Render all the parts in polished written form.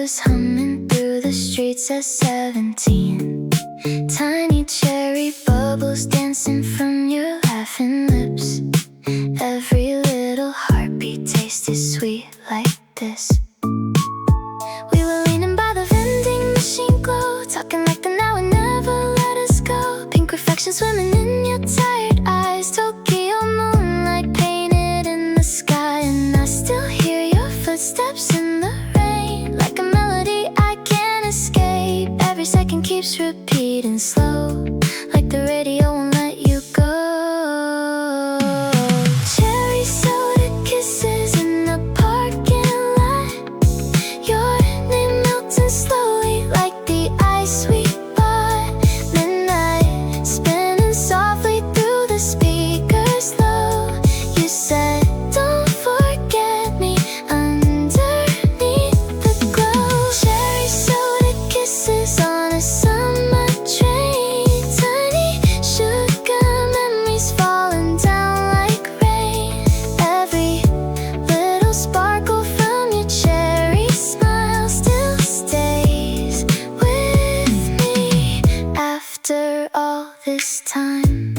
was humming through the streets at 17. Tiny cherry bubbles dancing from your laughing lips. Every little heartbeat tasted sweet like this. We were leaning by the vending machine glow, talking like the now and never let us go. Pink reflections swimming in your tired eyes. Tokyo moonlight painted in the sky. And I still hear your footsteps in the rain, like a melody I can't escape. Every second keeps repeating slow, like the radio won't let you go. Cherry soda kisses in the parking lot. Your name melting slowly like the ice we bought. Midnight spinning softly through the speakers low. You said, don't forget me underneath the glow. Cherry soda kisses on a summer train. Tiny sugar memories falling down like rain. Every little sparkle from your cherry smile still stays with me after all this time.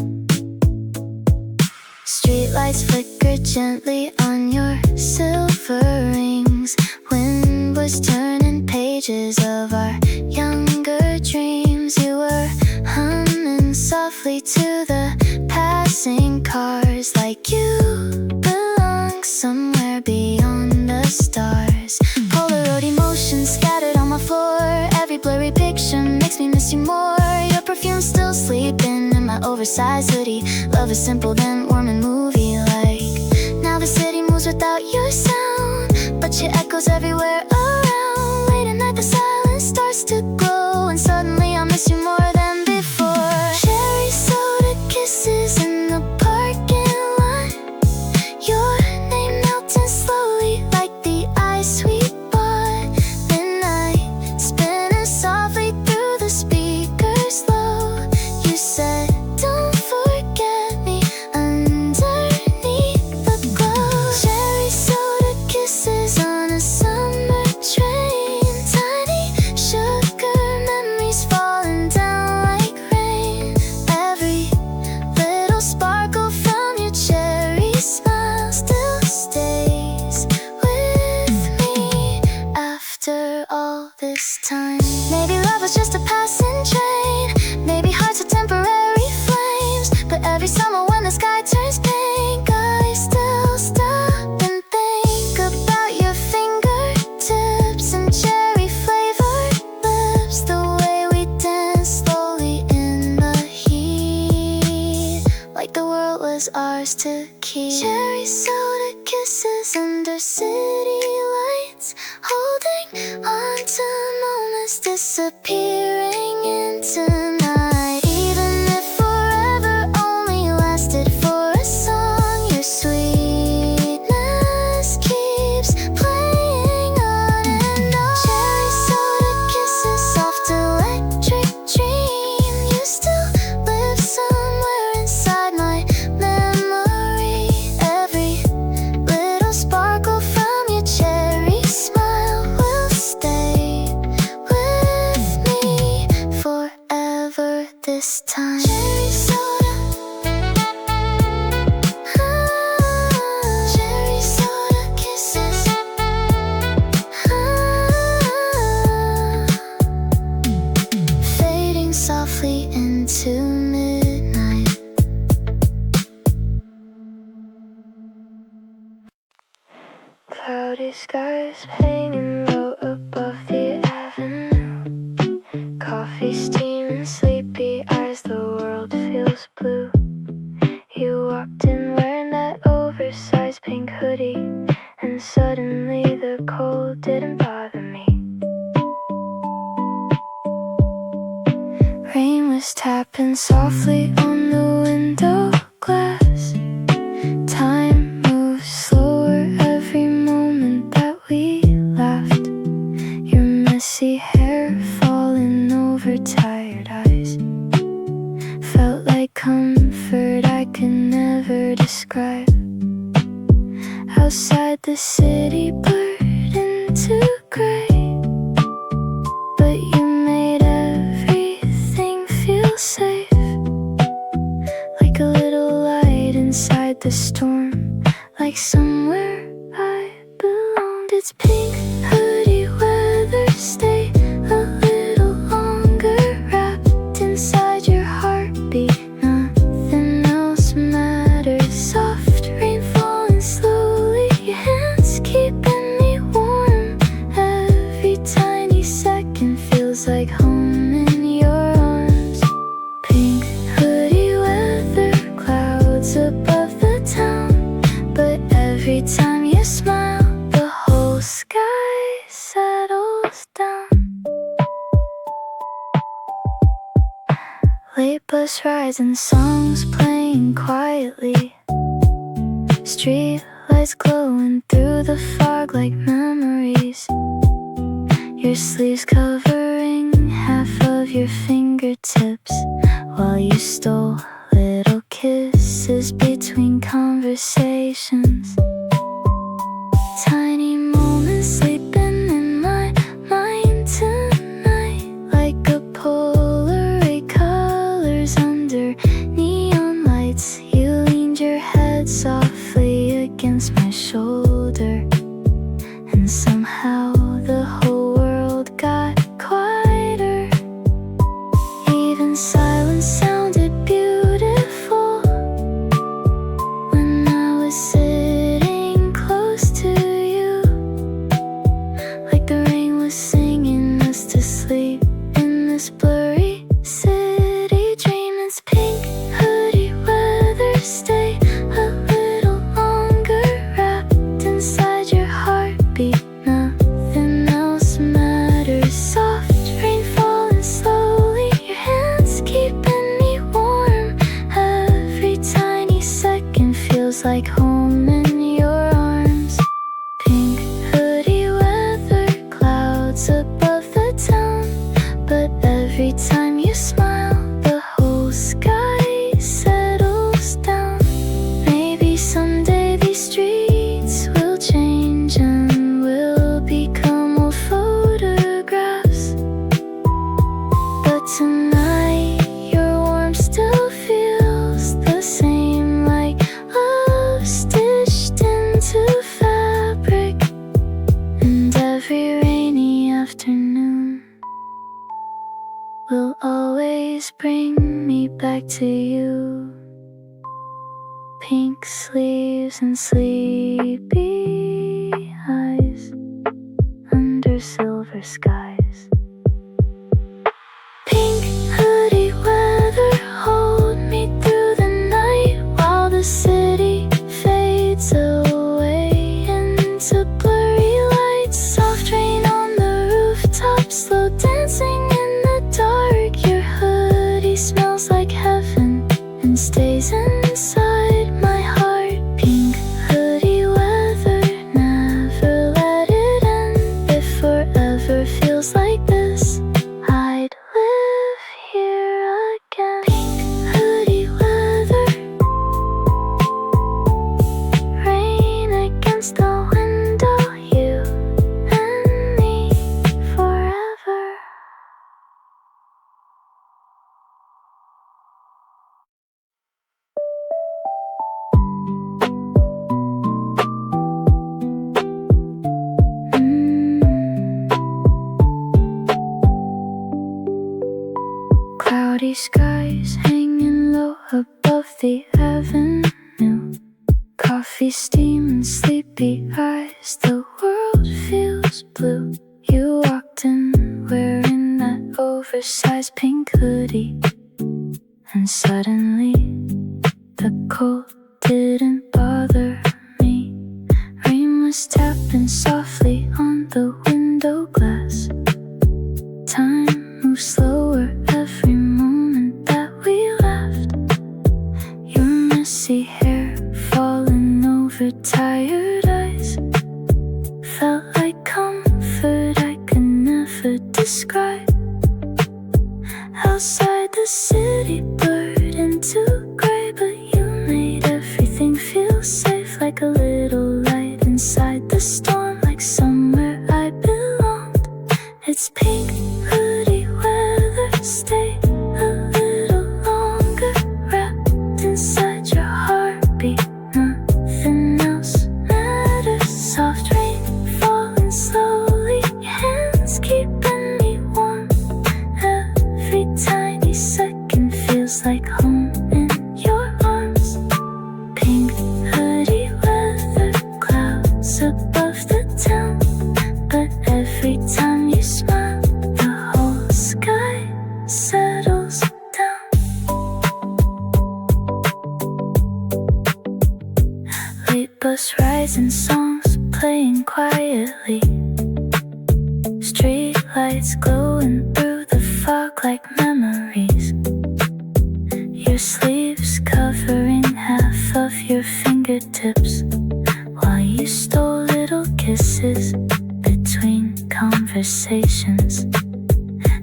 Streetlights flicker gently on your silver rings. Wind was turning pages of our younger dreams. You were humming softly to the passing cars, like you belong somewhere beyond the stars. Polaroid emotions scattered on my floor. Every blurry picture makes me miss you more. Your perfume still sleeping in my oversized hoodie. Love is simple then warm and movie-like. Now the city moves without your sound, but your echoes everywhere around. Late at night the silence starts to glow, and suddenly I miss you more than before. Cherry soda kisses in the parking lot. Your name melting slowly like the ice we bought. Midnight spinning softly through the speakers low. You said, don't forget me underneath the glow. Cherry soda kisses on a summer train. Tiny sugar memories falling down like rain. Every little sparkle from your cherry smile still stays with me after all this time. Maybe love was just a passing train. Maybe hearts are temporary flames. But every summer when the sky turns pink, I still stop and think about your fingertips and cherry flavored lips. The way we dance slowly in the heat, like the world was ours to keep. Cherry soda kisses under city lights, holding on to moments disappearing into night. Even if forever only lasted for a song, your sweetness keeps playing on and on. Cherry soda kisses, soft electric dream. You still live somewhere inside my memory. Every little sparkle from your cherry smile will stay with me forever this time. Cherry soda, cherry soda kisses, fading softly into midnight. Cloudy skies hanging low above the avenue. Coffee steaming, sleepy eyes, the world feels blue. You walked in wearing that oversized pink hoodie, and suddenly the cold didn't bother me. Rain was tapping softly on the window glass. Time moves slower every moment that we laughed. Your messy hair falling over tired eyes felt like comfort I could never describe. Outside the city blurred into gray. Late bus rides and songs playing quietly. Street lights glowing through the fog like memories. Your sleeves covering half of your fingertips, while you stole little kisses between conversations. Tiny moments sleeping in my mind tonight, like a Polaroid colors under neon lights. You leaned your head softly against my shoulder, and somehow the whole world got quieter. Even silence sounded beautiful when I was sitting close to you, like the rain was singing us to sleep in this blurry city dream. It's pink hoodie weather, stay a little longer, wrapped inside your heartbeat. Nothing else matters. Soft rain falling slowly, your hands keeping me warm. Every tiny second feels like home in your arms. Pink hoodie weather, clouds above the town, but every time you smile, the whole sky settles down. Maybe someday these streets will change and we'll become old photographs, but tonight your warmth still feels the same, like love stitched into fabric. And every rainy afternoon will always bring me back to you. Pink sleeves and sleepy eyes under silver skies. Pink hoodie weather, hold me through the night while the city fades away into blurry lights. Soft rain on the rooftop, slow dancing in the dark. Your hoodie smells like heaven and stays inside my heart. Pink hoodie weather, never let it end. If forever feels like this, I'd live here again. Pink hoodie weather, rain against the window, you and me forever. Cloudy skies hanging low above the avenue. Coffee steam and sleepy eyes, the world feels blue. You walked in wearing that oversized pink hoodie, and suddenly the cold didn't bother me. Rain was tapping softly on the window glass. Time moved slower every moment that we laughed. Your messy hair falling over tired eyes felt like comfort I could never describe. Outside the city blurred into gray, but you made everything feel safe, like a little light inside the storm, like somewhere I belonged. It's pink hoodie weather, stay a little longer, wrapped inside your heartbeat. Nothing else matters. Soft rain falling slowly, your hands keeping me warm. Every tiny second feels like home in your arms. Pink hoodie weather, clouds above the town, but every time you smile, the whole sky settles down. Late bus rides and songs playing quietly. Street lights glowing through the fog like memories. conversations.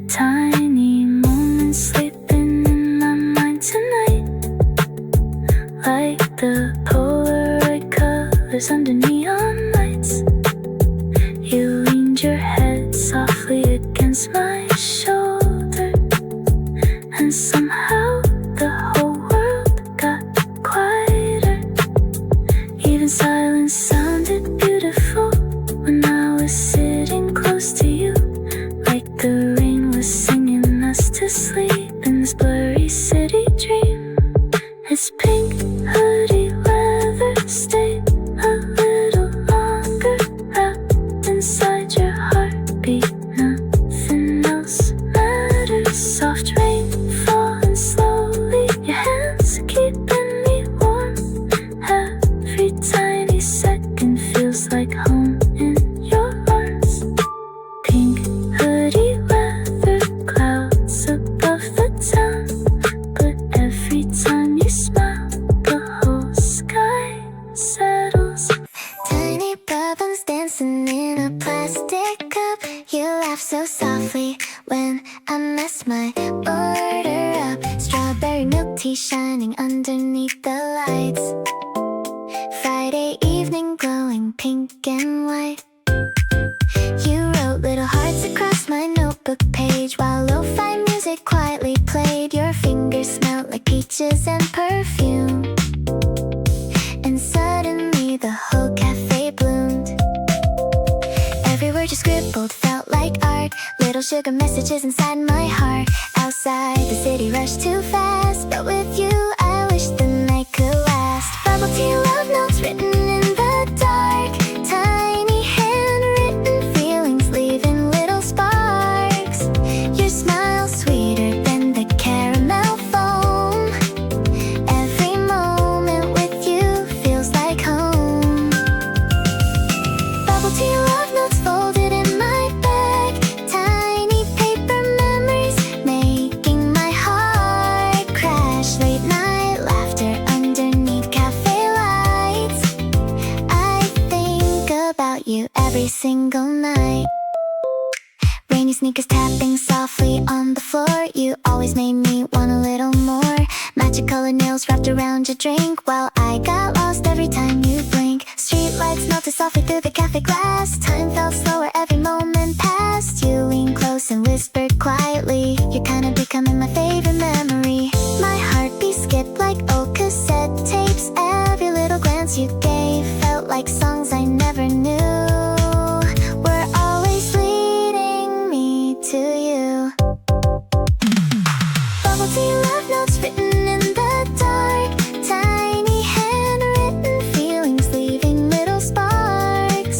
Tiny moments sleeping in my mind tonight, like the Polaroid colors under neon lights. You leaned your head softly against my shoulder, and somehow the whole world got quieter. Even silence sounded beautiful when I was sitting close to you, like the rain was singing us to sleep in this blurry city dream. It's pink hoodie leather, stay a little longer, wrapped inside your heartbeat. Nothing else matters. Soft rain falling slowly, your hands keeping me warm. Every tiny second feels like home in your arms. Pink hoodie leather, clouds above the town, but every time you smile, the whole sky settles. Tiny bubbles dancing in a plastic cup. You laugh so softly when I mess my order up. Strawberry milk tea shining underneath the lights. Friday evening glowing pink and white. You wrote little hearts across my notebook page while lo-fi music quietly played. Your fingers smelled like peaches and perfume, and suddenly the whole cafe bloomed. Every word you scribbled felt like art, little sugar messages inside my heart. Outside the city rushed too fast, but with you I wish the night could last. Bubble tea love notes written in the dark, tiny handwritten feelings leaving little sparks. Your smile sweeter than the caramel foam. Every moment with you feels like home. Bubble tea love notes folded in my bag, tiny paper memories making my heart crash. Late night laughter underneath cafe lights. I think about you every single night. Rainy sneakers tapping softly on the floor. You always made me want a little more. Magic colored nails wrapped around your drink while I got lost every time you blink. Street lights melted softly through the cafe glass. Time felt slower, every moment passed. You leaned close and whispered quietly. You're kinda becoming my favorite memory. My heartbeat skipped like old cassette tapes. Every little glance you gave felt like songs I never knew. We're always leading me to you. Bubble tea love notes written in the dark, tiny handwritten feelings leaving little sparks.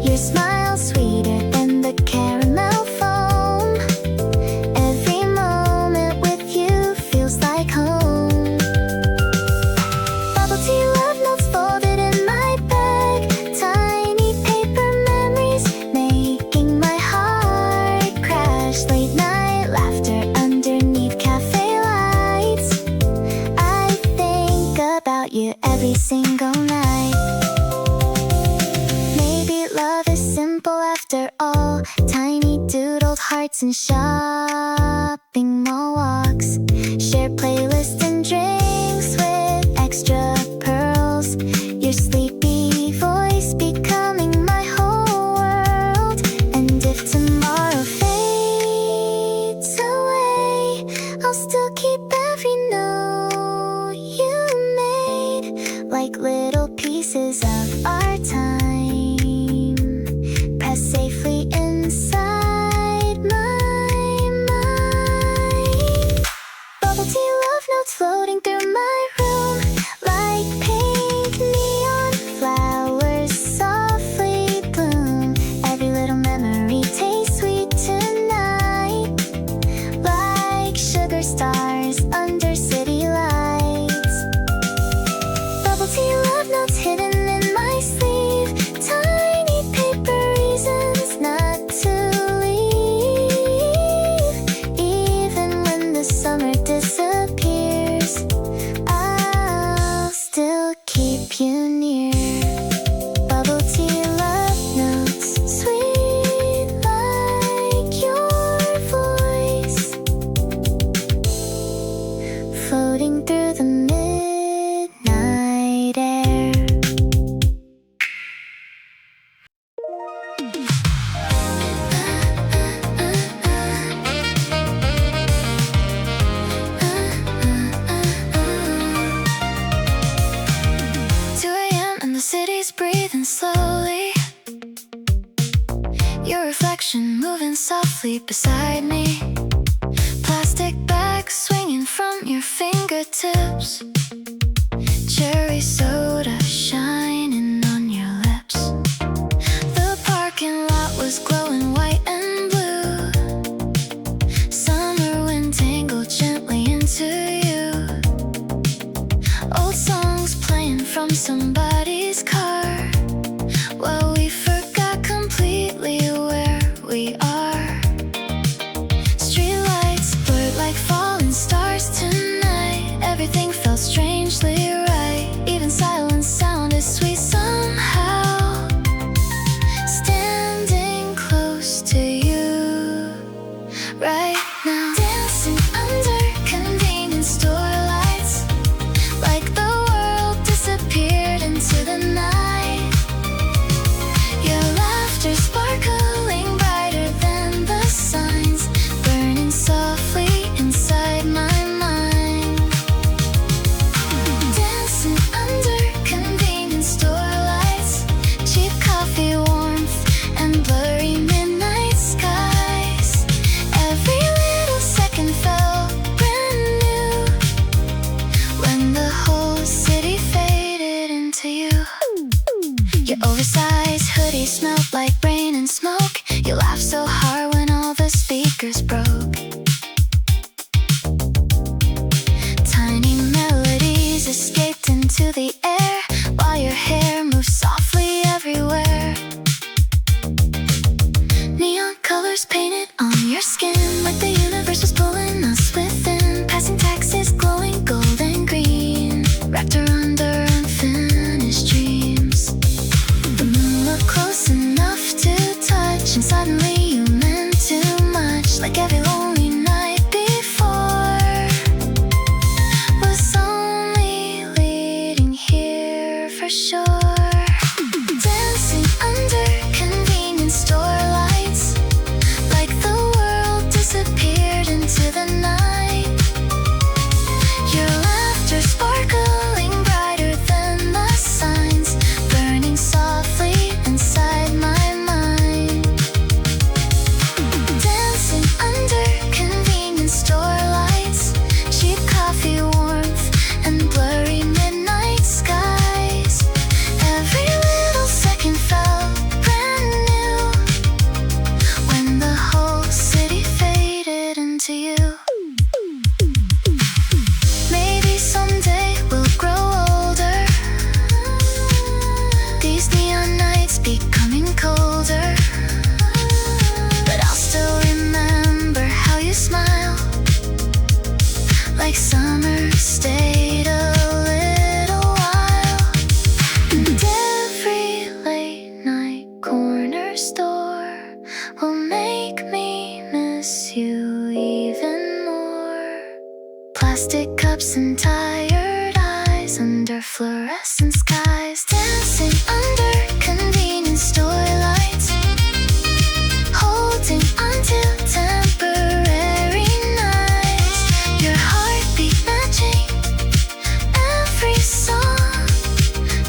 Your smile sweeter than the caramel foam. Every moment with you feels like home. Bubble tea love notes folded in my bag, tiny paper memories making my heart crash. Late night laughter underneath cafe lights. I think about you every single night. Maybe love is simple after all. Tiny doodled hearts and shopping mall walks. Shared playlists and drinks with extra pearls. Your sleepy voice becoming my whole world. And if tomorrow fades away, I'll still keep every note you made, like little pieces of our time, pressed safely inside my mind. Bubble tea love notes moving softly beside me. Plastic bags swinging from your fingertips. Cherry soda shining on your lips. The parking lot was glowing white and blue. Summer wind tangled gently into you. Old songs playing from somebody's car, while we forgot completely where we are. Streetlights blurred like falling stars tonight. Everything felt strangely right. Even silence sounded sweet somehow. Standing close to you right now, dancing under convenience store lights, like the world disappeared into the night. Your laughter sparkling brighter than the signs, burning softly inside my mind. Dancing under convenience store lights, cheap coffee warmth and blurry midnight skies. Every little second felt brand new when the whole city faded into you. Your oversized hoodie smelled like rain and smoke. You laughed so hard when all the speakers broke. Tiny melodies escaped into the air, while your hair moved softly everywhere. Neon colors painted on your skin, like the universe was pulling us within. Passing taxis glowing gold and green, wrapped around our unfinished dreams. The moon looked close enough to touch, and suddenly you meant too much. Like every lonely night before was only leading here for sure. Dancing under convenience store lights, like the world disappeared into the night. Your laughter sparkling brighter than the signs, burning softly inside my mind. Dancing under convenience store lights, cheap coffee warmth and blurry midnight skies. Every little second felt brand new when the whole city faded into you. Maybe someday we'll grow older, these neon nights becoming colder, but I'll still remember how you smile, like summer stayed a little while. And every late night corner store will make me miss you even more. Plastic cups and tired eyes under fluorescent skies. Dancing under convenience store lights, holding onto temporary nights. Your heartbeat matching every song,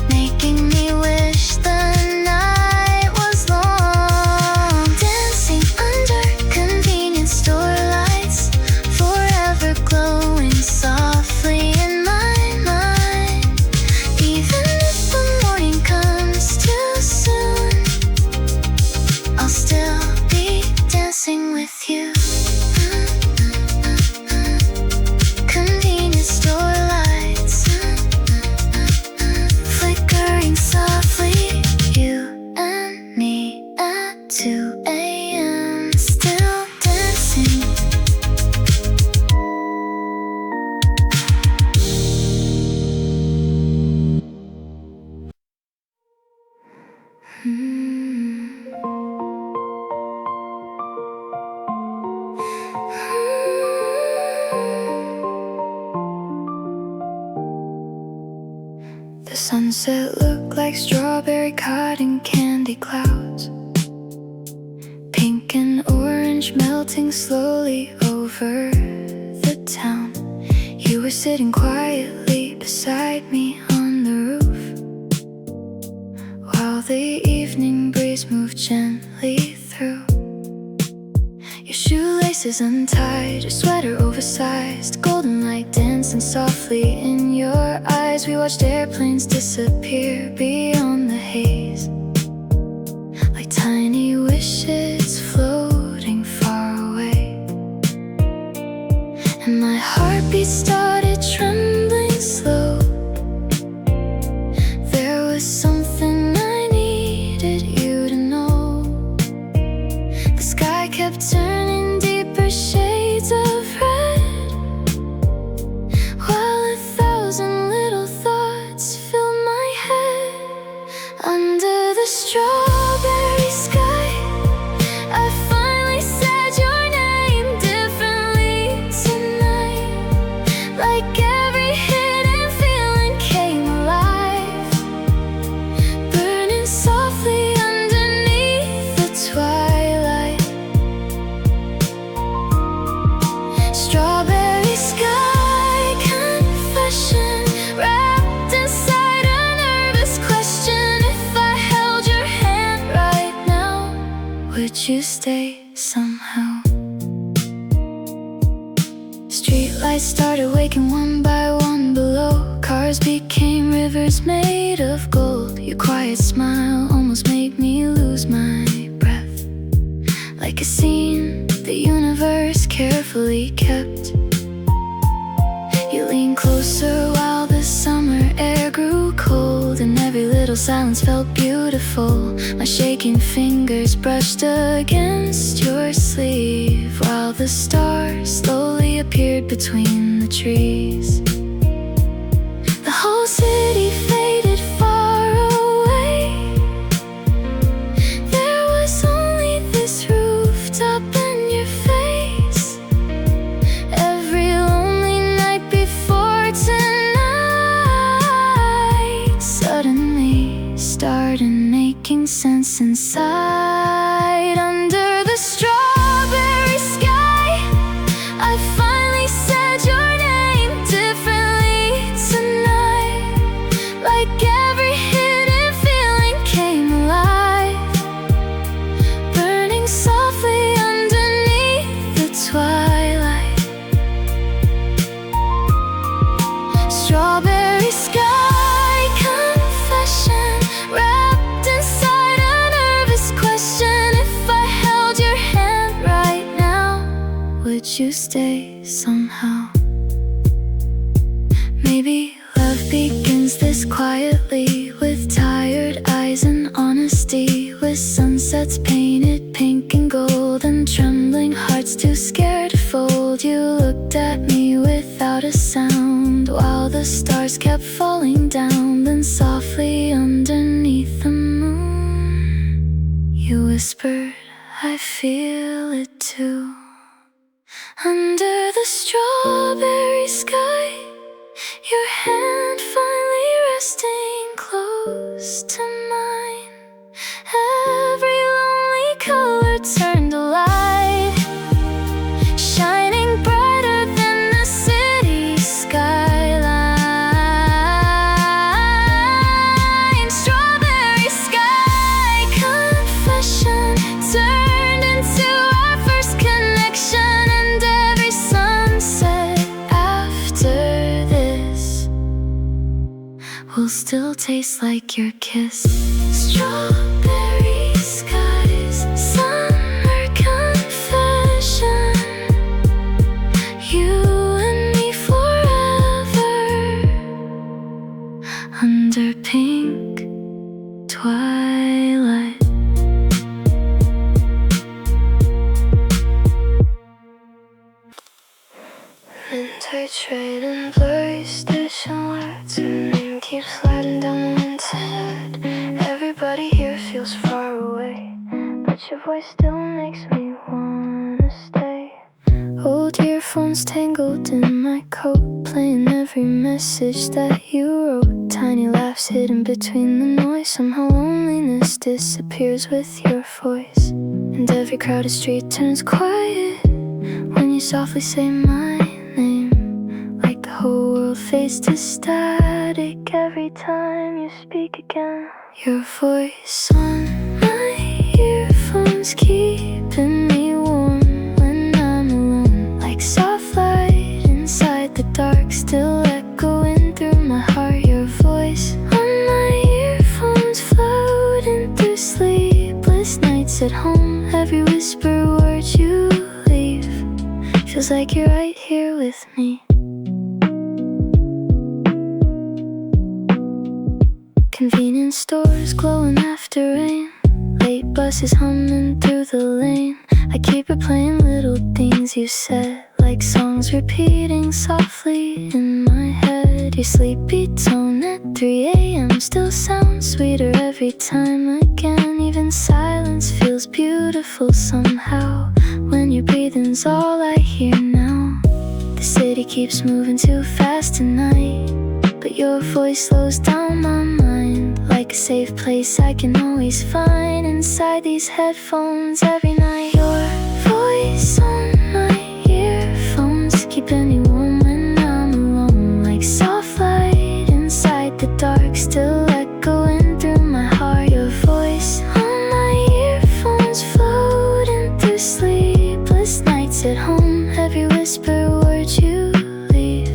making me wish the night was long. Dancing under convenience store lights, forever glowing softly in my mind. Even if the morning comes too soon, I'll still be dancing with you. Convenience store lights, flickering softly, you and me at 2 a.m. still dancing. The sunset looked like strawberry cotton candy clouds, pink and orange melting slowly over the town. You were sitting quietly beside me on the roof, while the evening breeze moved gently through. shoelaces untied, your sweater oversized, golden light dancing softly in your eyes. We watched airplanes disappear beyond the haze, like tiny wishes floating far away. And my heartbeat started trembling slow. There was something I needed you to know. The sky kept turning deeper shades of red, while 1,000 little thoughts filled my head. Under the strawberry sky, I finally said your name differently tonight. Like every hidden feeling came alive, burning softly underneath the twilight. Strawberry sky confession, wrapped inside a nervous question. If I held your hand right now, would you stay somehow? Streetlights started waking one by one below. Cars became rivers made of gold. Your quiet smile almost made me lose my breath, like a scene the universe carefully kept. You leaned closer while the summer air grew cold, and every little silence felt beautiful. My shaking fingers brushed against your sleeve, while the stars slowly appeared between the trees. The whole city faded far away. There was only this rooftop and your face. Every lonely night before tonight suddenly started making sense inside. Under the strawberry sky, I finally said your name differently tonight. Like every hidden feeling came alive, burning softly underneath the twilight. Strawberry sky confession, wrapped inside a nervous question. If I held your hand right now, would you stay somehow? Maybe love begins this quietly, with tired eyes and honesty, with sunsets painted pink and gold, and trembling hearts too scared to fold. You looked at me without a sound, while the stars kept falling down. Then softly underneath the moon, you whispered, I feel it too. Under the strawberry sky, your hand finally resting close to mine. Every lonely color turned to light, shining brighter than the city skyline. Strawberry sky confession turned into our first connection, and every sunset after this will still taste like your kiss. Strawberry skies, summer confession, you and me forever, under pink twilight. Midnight train and blurry station lights, your name keeps sliding down the internet. Everybody here feels far away, but your voice still makes me wanna stay. Old earphones tangled in my coat, playing every message that you wrote. Tiny laughs hidden between the noise. Somehow loneliness disappears with your voice, and every crowded street turns quiet when you softly say my name. Like the whole world fades to static every time you speak again. Your voice on my earphones keeping me warm when Feels like you're right here with me. Convenience stores glowing after rain, late buses humming through the lane. I keep replaying little things you said, like songs repeating softly in my head. Your sleepy tone at 3 a.m. still sounds sweeter every time again. Even silence feels beautiful somehow when your breathing's all I hear now. The city keeps moving too fast tonight, but your voice slows down my mind, like a safe place I can always find inside these headphones every night. Your voice on my earphones, keeping me warm when I'm alone, like soft light inside the dark, still echoing through my heart. Your voice on my earphones, floating through sleepless nights at home. Every whisper word you leave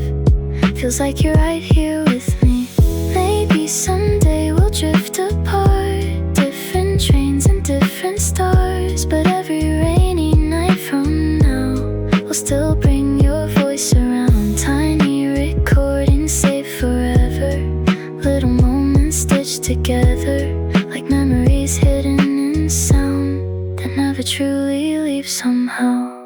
feels like you're right here with me. Maybe someday we'll drift apart, different trains and different stars, but every rainy night from now will still bring your voice around. Tiny recordings saved forever, little moments stitched together, like memories hidden in sound that never truly leave somehow.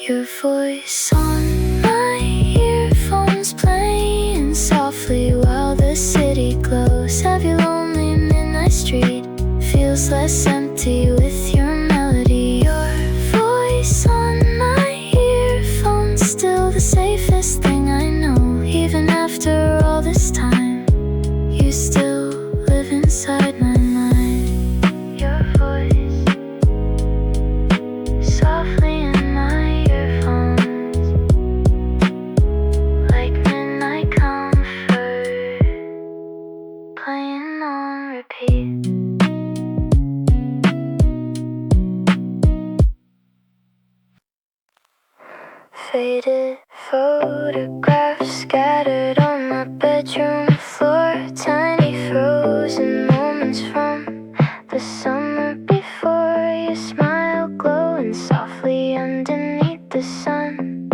Your voice on my earphones, playing softly while the city glows. Every lonely midnight street feels less empty with your melody. Your voice on my earphones, still the safest thing I know. Even after all this time, you still live inside my mind. Your voice softly in my earphones, like midnight comfort, playing on repeat. Faded photographs scattered on my bedroom floor, tiny frozen moments from the summer before. Your smile glowing softly underneath the sun,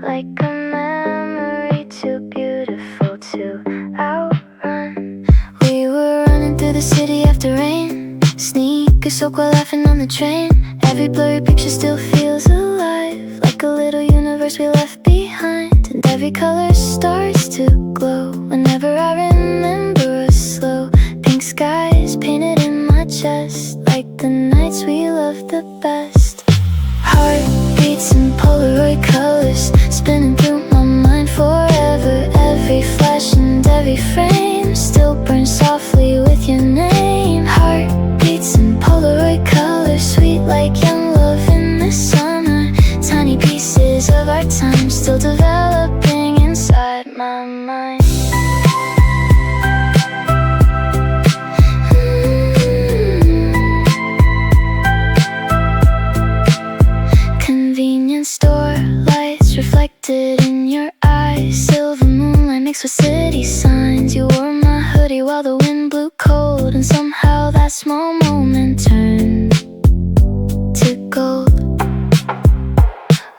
like a memory too beautiful to outrun. We were running through the city after rain, sneakers soaked while laughing on the train. Every blurry picture still feels alive, like a little universe we left behind. And every color starts to glow whenever I remember us slow. Pink skies painted in my chest, like the nights we loved the best. Heartbeats in Polaroid colors, spinning through my mind forever. Every flash and every frame still burns softly with your name. Heartbeats in Polaroid colors, sweet like young love in the summer. Tiny pieces of our time still developing inside my mind. Convenience store lights reflected in your eyes, silver moonlight mixed with city signs. You wore my hoodie while the wind blew cold, and somehow that small moment turned to gold.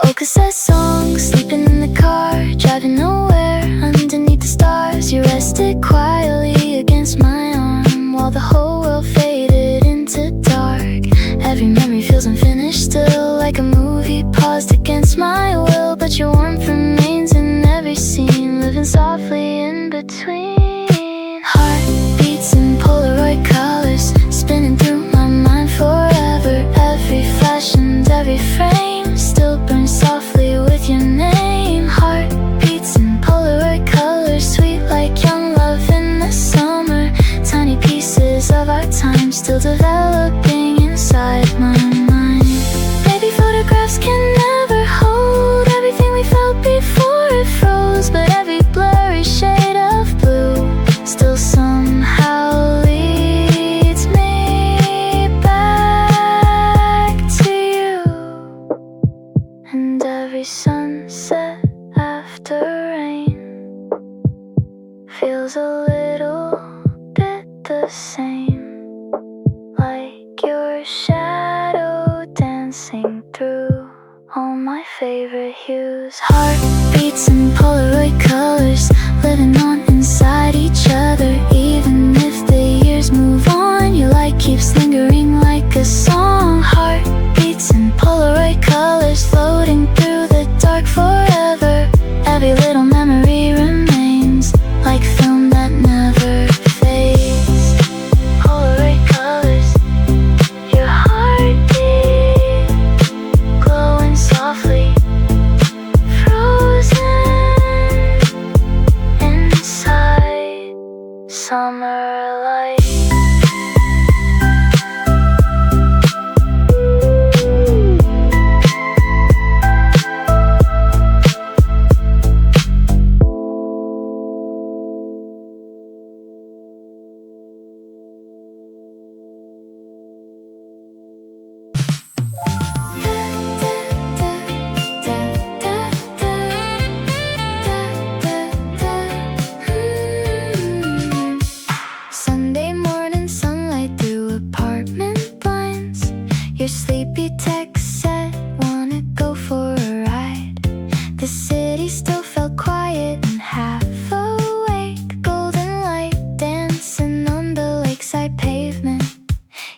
Oh, cassette songs, sleeping in the car, driving nowhere underneath the stars. You rested quietly against my arm while the whole world faded into dark. Every memory feels unfinished still, like a movie paused against my will. But your warmth remains in every scene, living softly in between. Heartbeats in Polaroid colors, spinning through my mind forever. Every flash and every frame still burns softly with your name. Heartbeats in Polaroid colors, sweet like young love in the summer. Tiny pieces of our time still developing inside my mind. Maybe photographs can never hold everything we felt before it froze, but every blurry shade of blue still somehow leads me back to you. And every sunset after rain feels a little bit the same, like your shadow dancing through all my favorite hues. Heartbeats and Polaroid colors living on inside each other. Even if the years move on, your light keeps lingering like a song. Heartbeats and Polaroid colors floating through the dark forever. Every little memory remains like film that never fades. Polaroid colors, your heartbeat glowing softly, frozen inside summer light. Sunday morning sunlight through apartment blinds. Your sleepy text said, wanna go for a ride. The city still felt quiet and half awake. Golden light dancing on the lakeside pavement.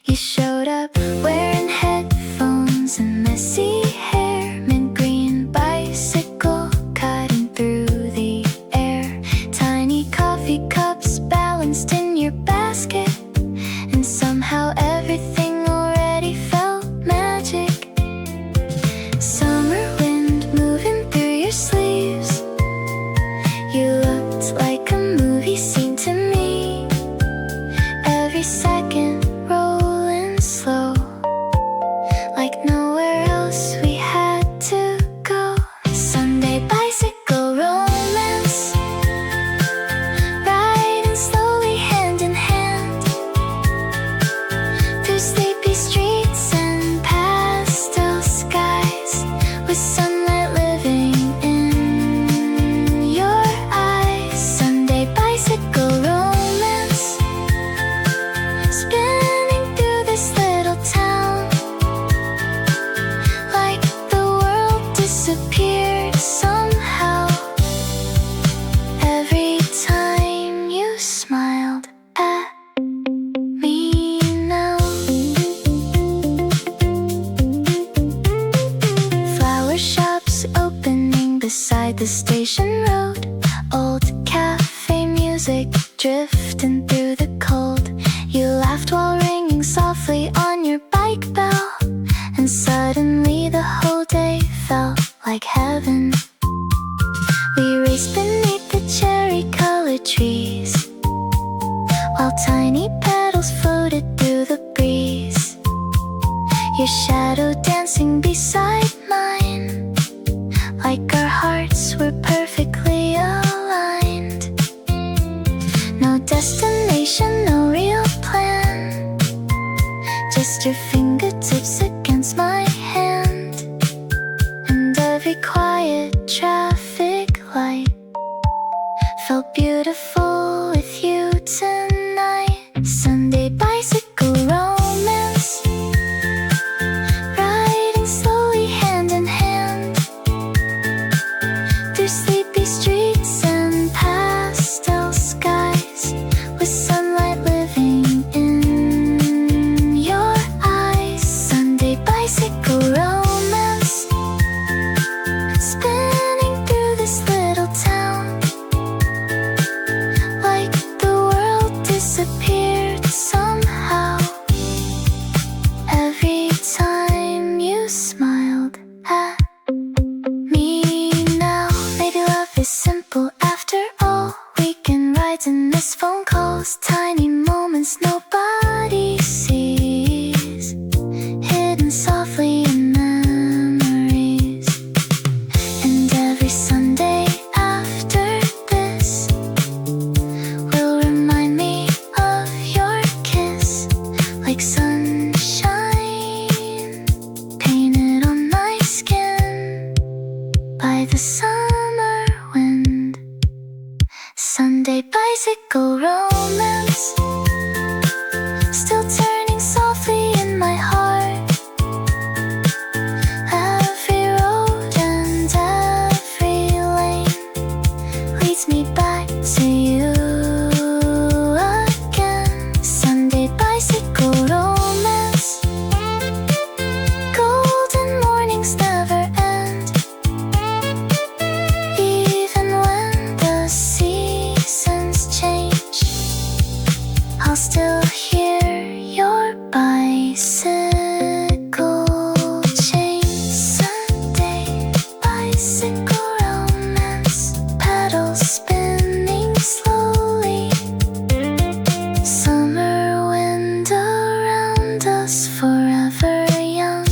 You showed up wearing headphones and messy hair. Mint green bicycle cutting through the air. Tiny coffee cups balanced in your basket, and somehow everything already felt magic. Summer wind moving through your sleeves. You looked like a movie scene to me. Every second rolling slow, like nowhere else we had to go. Sunday bicycle romance, riding slowly hand in hand through sleepy streets and pastel skies, with sunlight living in your eyes. Sunday bicycle romance, spinning through this little town, like the world disappeared somehow. Every time you smiled at me now. Flower shops opening beside the station road. Old cafe music drifting through the cold. You laughed while ringing softly on your bike bell, and suddenly the whole day felt like heaven. We raced beneath the cherry-colored trees, while tiny petals floated through the breeze. Your shadow dancing beside mine, like our hearts were perfectly aligned. No destination, no real plan, just your fingertips against my hand. And every quiet traffic light felt beautiful with you tonight. Sunday bicycle romance, riding slowly hand in hand through sleepy streets and pastel skies, with sunlight living in your eyes. Sunday bicycle romance, spinning through this little town, like the world disappeared somehow. Every time you smiled at me now. Maybe love is simple after all. Weekend rides and missed phone calls, tiny moments nobody sees, hidden softly in memories. And every Sunday after this will remind me of your kiss, like sunshine painted on my skin by the summer wind. Sun Sunday bicycle romance, still turning softly in my heart. Every road and every lane leads me back to you again. Sunday bicycle romance, golden mornings never end. Even when the seasons change, I'll still hear your bicycle chain. Sunday bicycle romance, pedals spinning slowly, summer wind around us, forever young.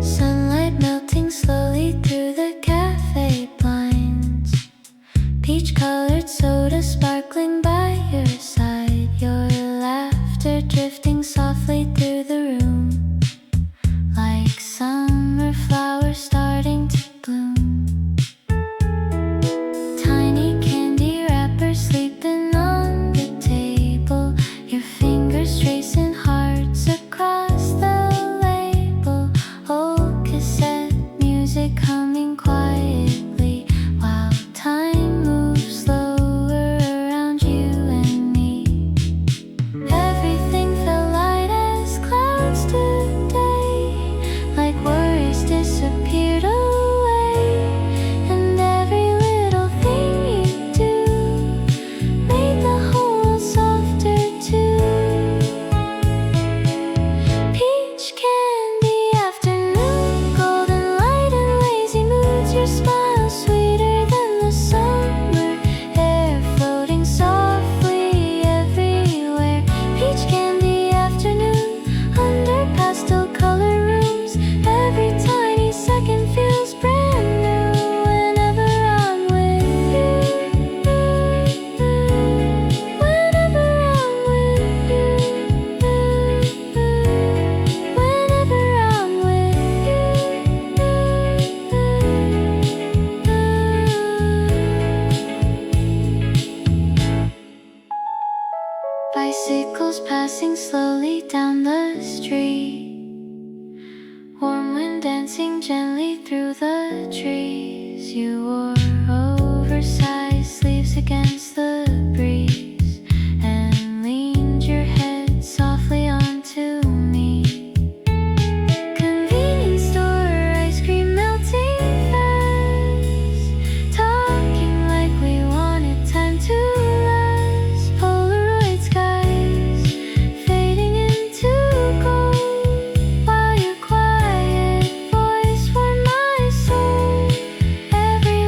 Sunlight melting slowly through the cafe blinds, peach-colored soda sparkling by your side, your laughter drifting softly through the room, like summer flowers starting to bloom. Tiny candy wrappers sleeping on the table, your fingers tracing hearts across the label. Old cassette music humming quietly, while time moves slower around you and me. Everything felt light as clouds today, like worries disappeared away, and every little thing you do made the whole world softer too. Peach candy afternoon, golden light and lazy moods, your smile sweeter than the summer air, floating softly everywhere. Peach candy afternoon, under pastel color rooms, every tiny second feels brand new whenever I'm with you. Whenever I'm with you. Whenever I'm with you. Bicycles passing slowly down the street, warm wind dancing gently through the trees. You wore oversized sleeves against the breeze and leaned your head softly onto me. Convenience store ice cream melting fast, talking like we wanted time to last. Polaroid skies fading into gold, while your quiet voice warmed my soul. Every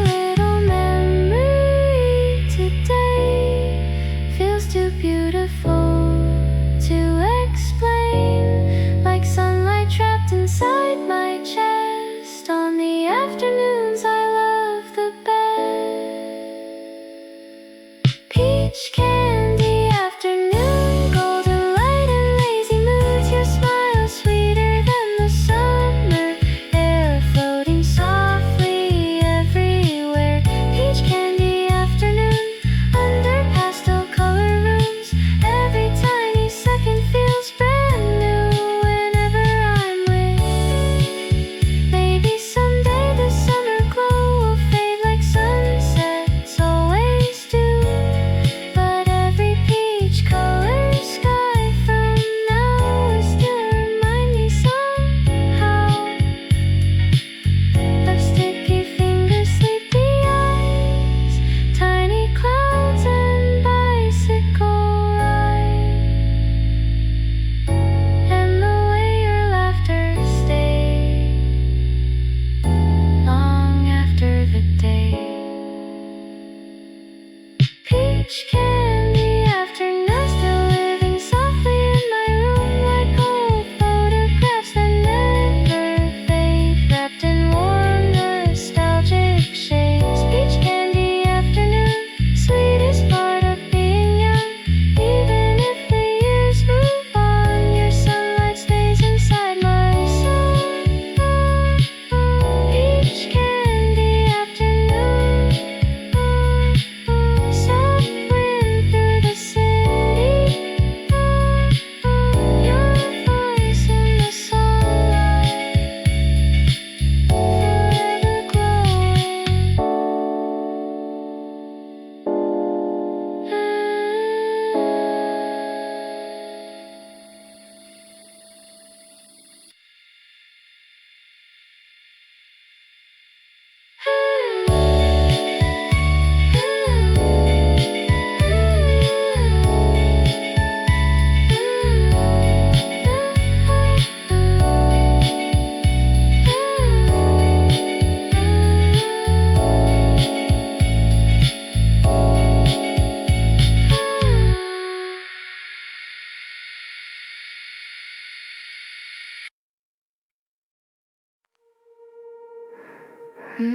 Rain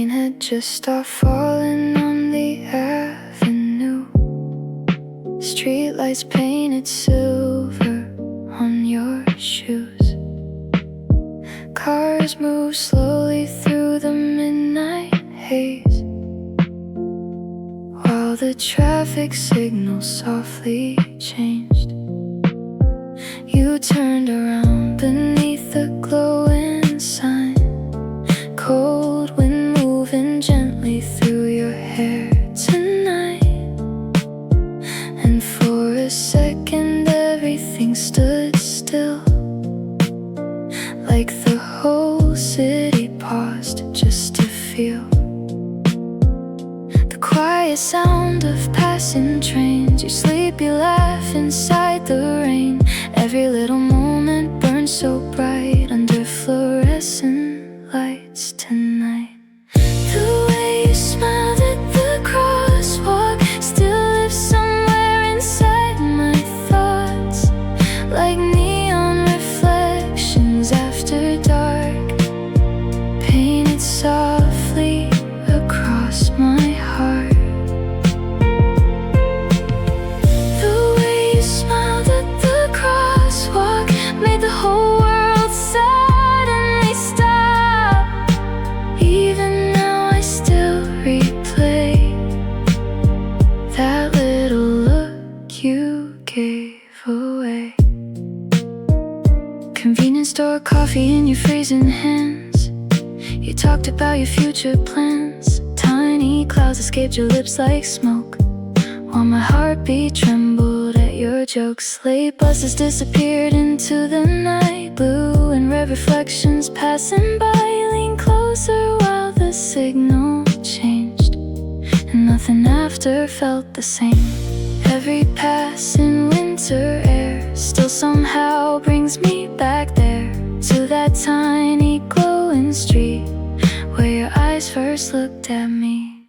had just stopped falling on the avenue. Streetlights painted silver on your shoes. Cars moved slowly through the midnight haze, while the traffic signal softly changed. You turned around beneath the glowing sign, cold wind moving gently through your hair tonight. And for a second everything stood still, like the whole city paused just to feel the quiet sound of passing trains, your sleepy laugh inside the rain. Every little moment burned so bright under fluorescent lights tonight. The way you smiled at the crosswalk still lives somewhere inside my thoughts, like neon reflections after dark, painted softly across my heart. The way you smiled at the crosswalk made the whole world suddenly stop. Even now I still replay that little look you gave away. Convenience store coffee in your freezing hands. You talked about your future plans. Tiny clouds escaped your lips like smoke, while my heartbeat trembled at your jokes. Late buses disappeared into the night, blue and red reflections passing by. Lean closer while the signal changed, and nothing after felt the same. Every pass in winter air still somehow brings me back there, to that tiny glowing street where your eyes first looked at me.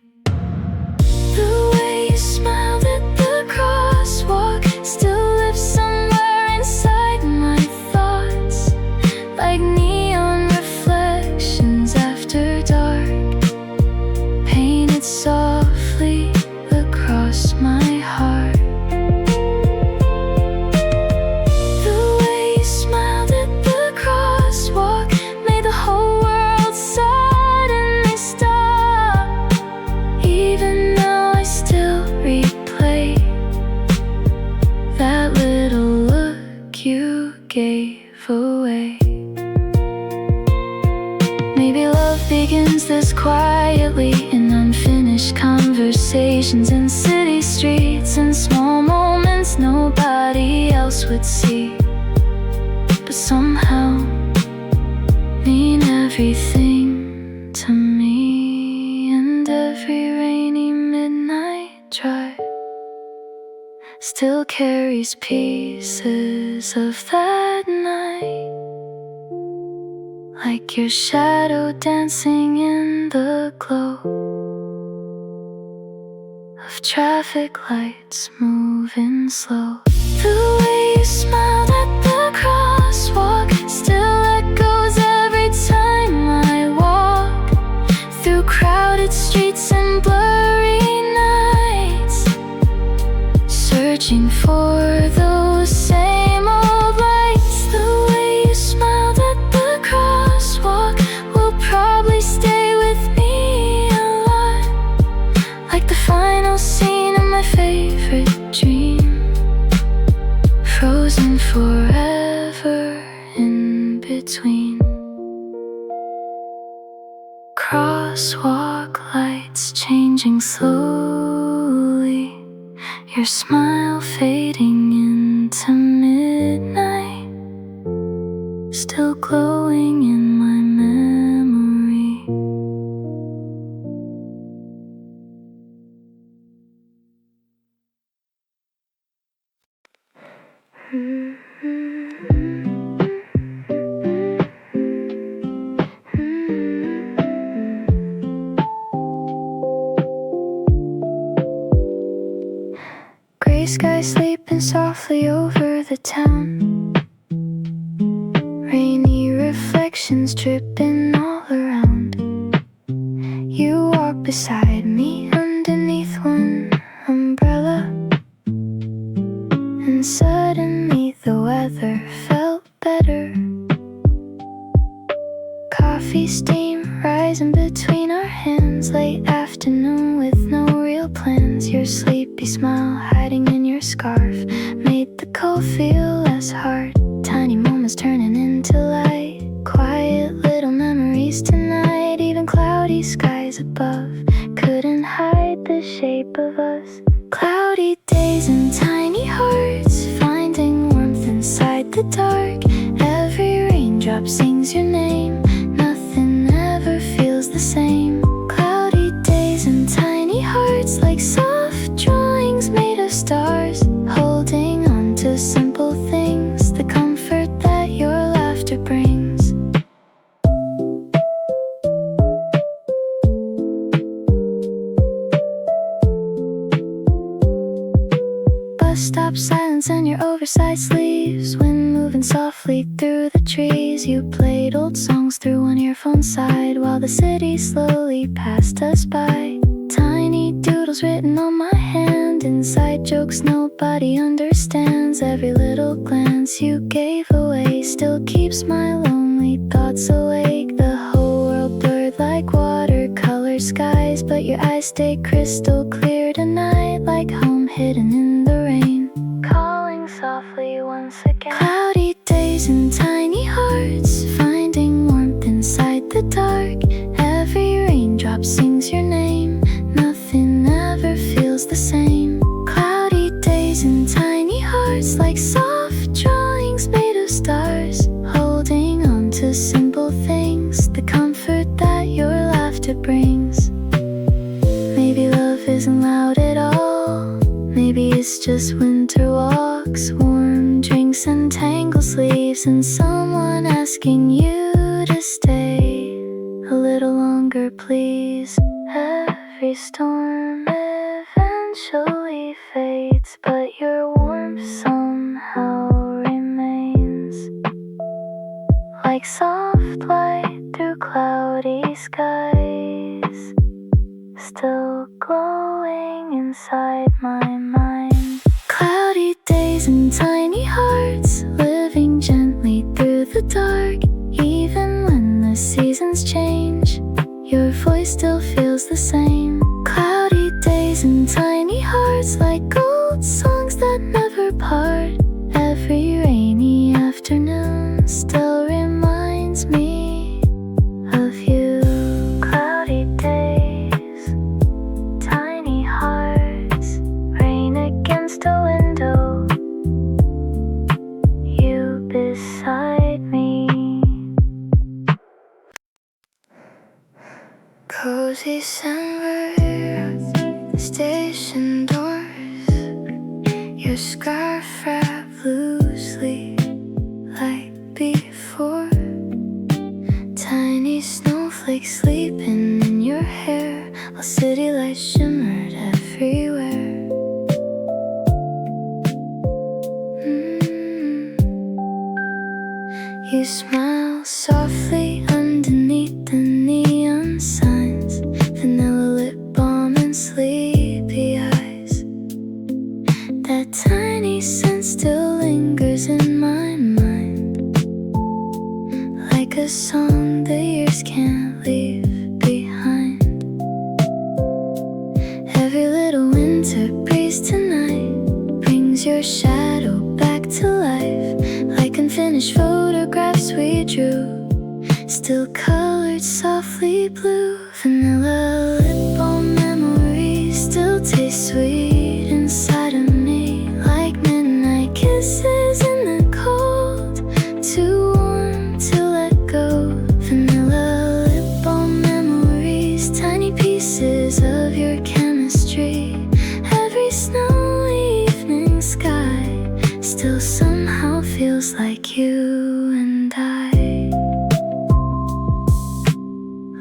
The way you smiled at the crosswalk still lives somewhere inside my thoughts, like neon reflections after dark, painted softly across my heart. The way you smiled at the crosswalk made the whole world suddenly stop. Even now I still replay that little look you gave away. Maybe love begins this quietly, in unfinished conversations in city streets, in small moments nobody else would see, but somehow mean everything to me. And every rainy midnight drive still carries pieces of that night, like your shadow dancing in the glow of traffic lights moving slow. The way you smiled at the crosswalk still echoes every time I walk through crowded streets and blurry nights, searching for those same old lights. The way you smiled at the crosswalk will probably stay with me a lot, like the final scene of my favorite dream, frozen forever in between. Crosswalk lights changing slowly, your smile fading into midnight, still glowing in my memory. sky sleeping softly over the town. Rainy reflections dripping all around. You walk beside me underneath one umbrella, and suddenly the weather felt better. Coffee steam rising between our hands. Late afternoon with no real plans. Your sleepy smile hiding in your scarf made the cold feel less hard. Tiny moments turning into light. Quiet little memories tonight. Even cloudy skies above couldn't hide the shape of us. Cloudy days and tiny hearts finding warmth inside the dark. Every raindrop sings your name. Nothing ever feels the same. Cloudy days and tiny hearts like soft drawings made of stars. Holding on to simple things, the comfort that your laughter brings. Bus stop silence and your oversized sleeves. Wind moving softly through the trees. You played old songs through one earphone side while the city slowly passed us by. Tiny doodles written on my hand. Inside jokes nobody understands. Every little glance you gave away still keeps my lonely thoughts awake. The whole world blurred like watercolor skies, but your eyes stay crystal clear tonight, like home hidden in the rain, calling softly once again. Cloudy days and tiny hearts finding warmth inside the dark. Every raindrop sings your name. Nothing ever feels the same. Cloudy days and tiny hearts like soft drawings made of stars. Holding on to simple things, the comfort that your laughter brings. Maybe love isn't loud at all. Maybe it's just winter walks, warm drinks and tangled sleeves, and someone asking you to stay a little longer, please. Every storm eventually fades, but your warmth somehow remains. Like soft light through cloudy skies, still glowing inside my mind. Cloudy days and tiny hearts living gently through the dark. Even when the seasons change, your voice still feels the same. Cloudy days and tiny hearts like old songs that never part. Every rainy afternoon still reminds me of you. Cloudy days, tiny hearts, rain against a window, you beside me. Cozy December, station doors, your scarf wrapped loosely like before. Tiny snowflakes sleeping in your hair while city lights shimmered everywhere. You smile softly underneath the neon signs. Vanilla lip balm and sleepy eyes. That tiny scent still lingers in my mind, like a song the years can't leave behind. Every little winter breeze tonight brings your shadow back to life, like unfinished photographs we drew, still colored softly blue. Vanilla lip balm memories still taste sweet inside of me, like midnight kisses in the cold, too warm to let go. Vanilla lip balm memories, tiny pieces of your chemistry. Every snowy evening sky still somehow feels like you and I.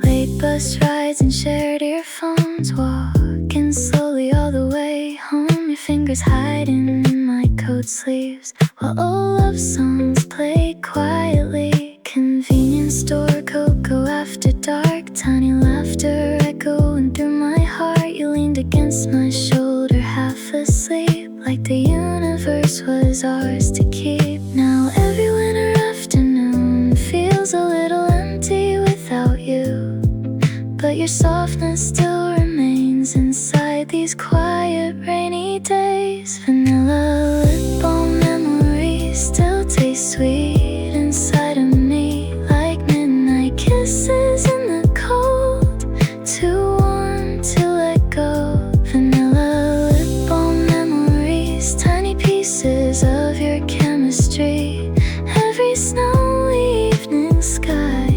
Late bus rides and shared earphones, walking slowly all the way home. Your fingers hiding in my coat sleeves, while old love songs play quietly. Convenience store cocoa after dark, tiny laughter echoing through my heart. You leaned against my shoulder, half asleep, like the universe was ours to keep. Now every winter afternoon feels a little empty without you, but your softness still remains inside these quiet rainy days. Vanilla lip balm memories still taste sweet inside of me, like midnight kisses in the cold, too warm to let go. Vanilla lip balm memories, tiny pieces of your chemistry. Every snowy evening sky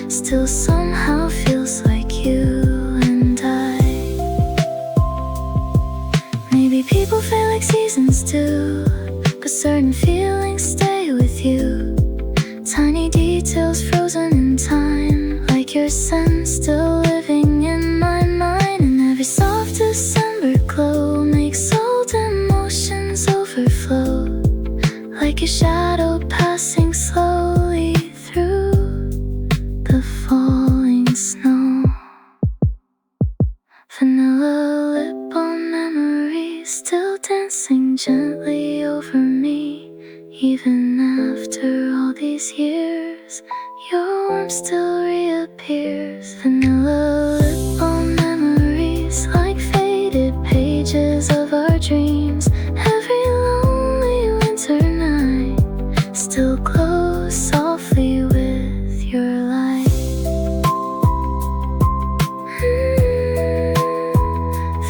still somehow feels like you and I. Maybe people fade like seasons do, but certain feelings stay with you. Tiny details frozen in time, like your scent still living in my mind. And every soft December glow makes old emotions overflow, like a shadow passing slowly through the falling snow. Vanilla lip balm memories still dancing gently over me. Even after all these years, your warmth still reappears. Vanilla lip balm memories, like faded pages of our dreams. Every lonely winter night still glows softly with your light.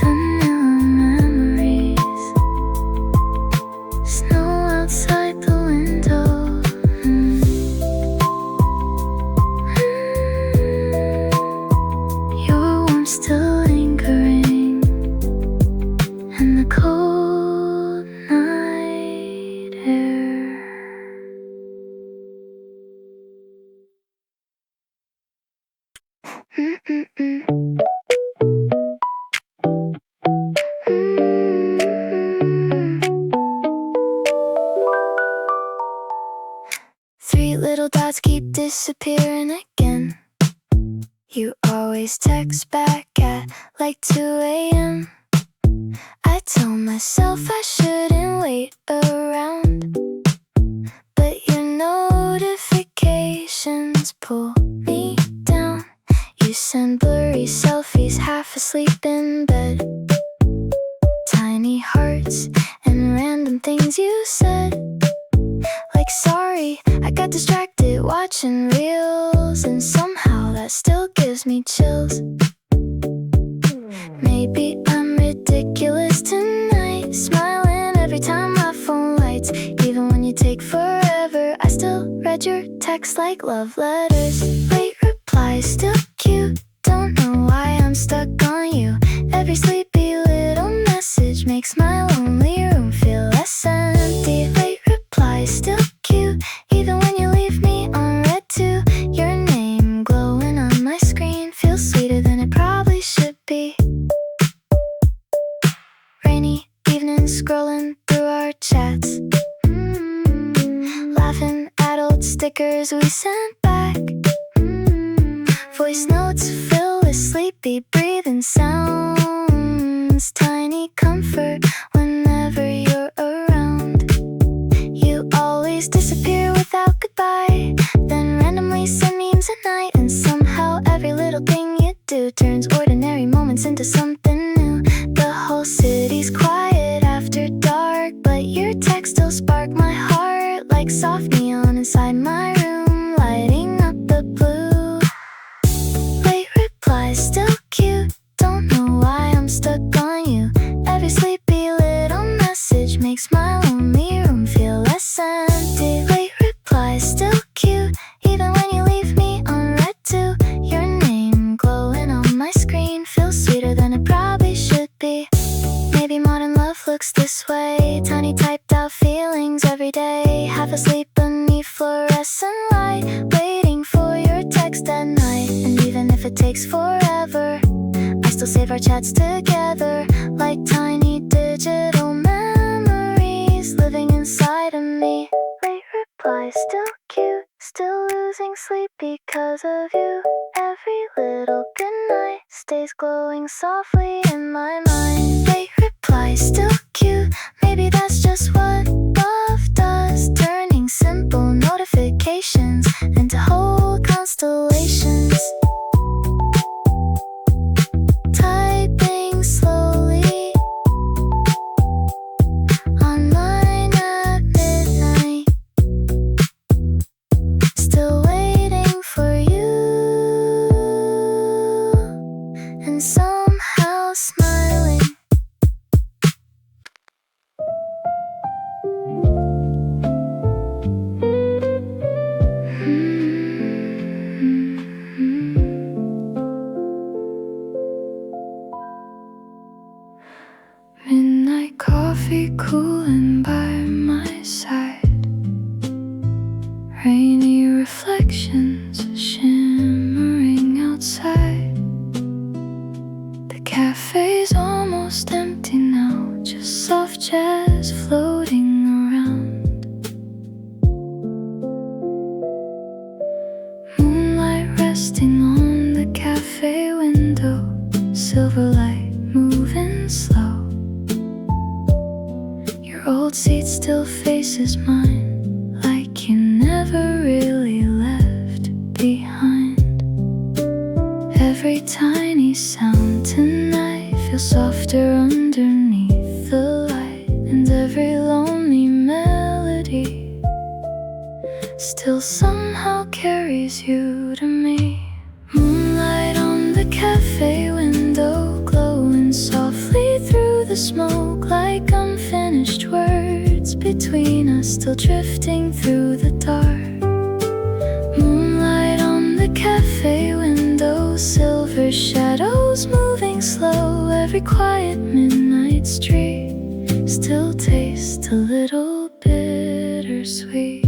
Vanilla memories, snow outside the window. Your warmth still lingering, and the cold night air. Three little dots keep disappearing again. You always text back at like 2 a.m. I tell myself I shouldn't wait around, but your notifications pull me down. You send blurry selfies half asleep in bed, tiny hearts and random things you said, like sorry, I got distracted watching reels, and somehow that still gives me chills. Maybe I'm ridiculous tonight, smiling every time my phone lights. Even when you take forever, I still read your text like love letters. Late replies, still cute, don't know why I'm stuck on you. Every sleepy little message makes my lonely room feel less empty. Late replies, still cute, even when you leave me on red too. Your name glowing on my screen feels sweeter than it probably should be. Rainy evenings scrolling through our chats, laughing at old stickers we sent back. Voice notes filled with sleepy breathing sounds. Tiny comfort whenever you're around. You always disappear without goodbye, then randomly send memes at night. And somehow every little thing you do turns ordinary moments into something new. The whole city's quiet after dark, but your text still spark my heart, like soft neon inside my room, lighting up the blue. Late replies, still cute, don't know why I'm stuck on you. Every sleepy little message makes my lonely room feel less empty. Late replies, still cute, even when you leave me on red too. Your name glowing on my screen feels sweeter than it probably should be. Maybe modern love looks this way, tiny typed out feelings every day. Half asleep beneath fluorescent light, waiting for your text at night. And even if it takes forever, I still save our chats together, like tiny digital memories. is living inside of me. Late reply, still cute, still losing sleep because of you. Every little goodnight stays glowing softly in my mind. Late reply, still cute, maybe that's just what love does, turning simple notifications into whole constellations. Typing slowly online at midnight, still waiting for you, and somehow smiling. Midnight coffee cooling by my side, rainy reflections shimmering outside. The cafe's almost empty now, just soft jazz floating around. Moonlight resting on the cafe window, silver light moving slow. Your old seat still faces mine, like you never really left behind. Every tiny sound tonight feels softer underneath the light, and every lonely melody still somehow carries you to me. Moonlight on the cafe window, glowing softly through the smoke, like unfinished words between us, still drifting through the dark. Moonlight on the cafe window, silver shadows moving slow. Every quiet midnight street still tastes a little bittersweet.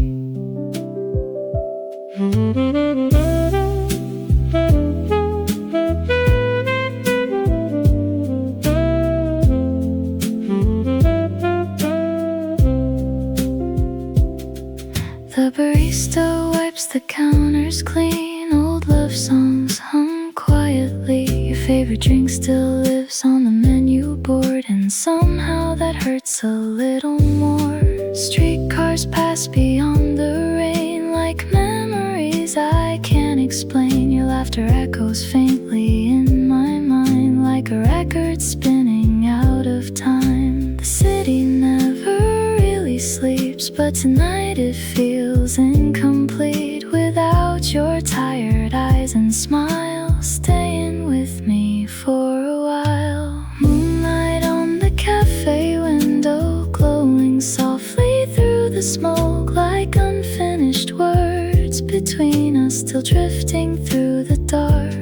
The barista wipes the counters clean, old love songs hum quietly. Your favorite drink still lives on the menu board, and somehow that hurts a little more. Streetcars pass beyond the rain like memories I can't explain. Your laughter echoes faintly in my mind, like a record spinning out of time. The city never really sleeps, but tonight it feels incomplete without your tired eyes and smile staying with me for a while. Moonlight on the cafe window, glowing softly through the smoke, like unfinished words between us, still drifting through the dark.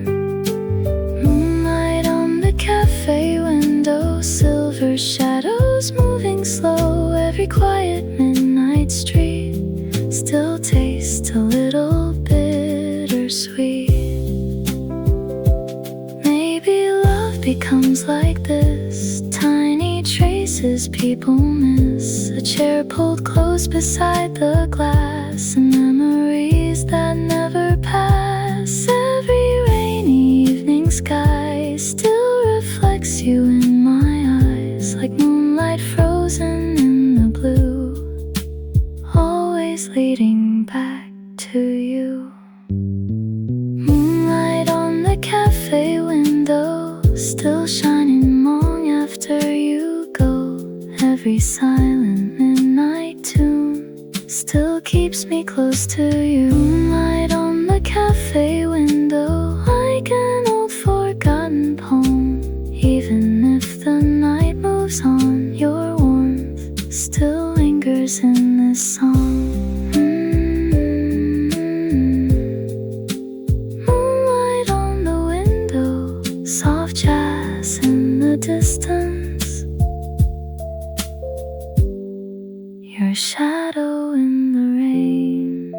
Moonlight on the cafe window, silver shadows moving slow. Every quiet midnight street still tastes a little bittersweet. Maybe love becomes like this, tiny traces people miss. A chair pulled close beside the glass, and memories that never pass. Every rainy evening sky still reflects you in my eyes, like moonlight frozen in the blue, always leading back to you. Moonlight on the cafe window, still shining long after you go. Every silent midnight tune still keeps me close to you. Moonlight on the cafe window, like an old forgotten poem. Even if the night moves on, your warmth still lingers in this song. Moonlight on the window, soft jazz in the distance. Your shadow in the rain,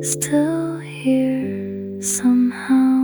still here somehow.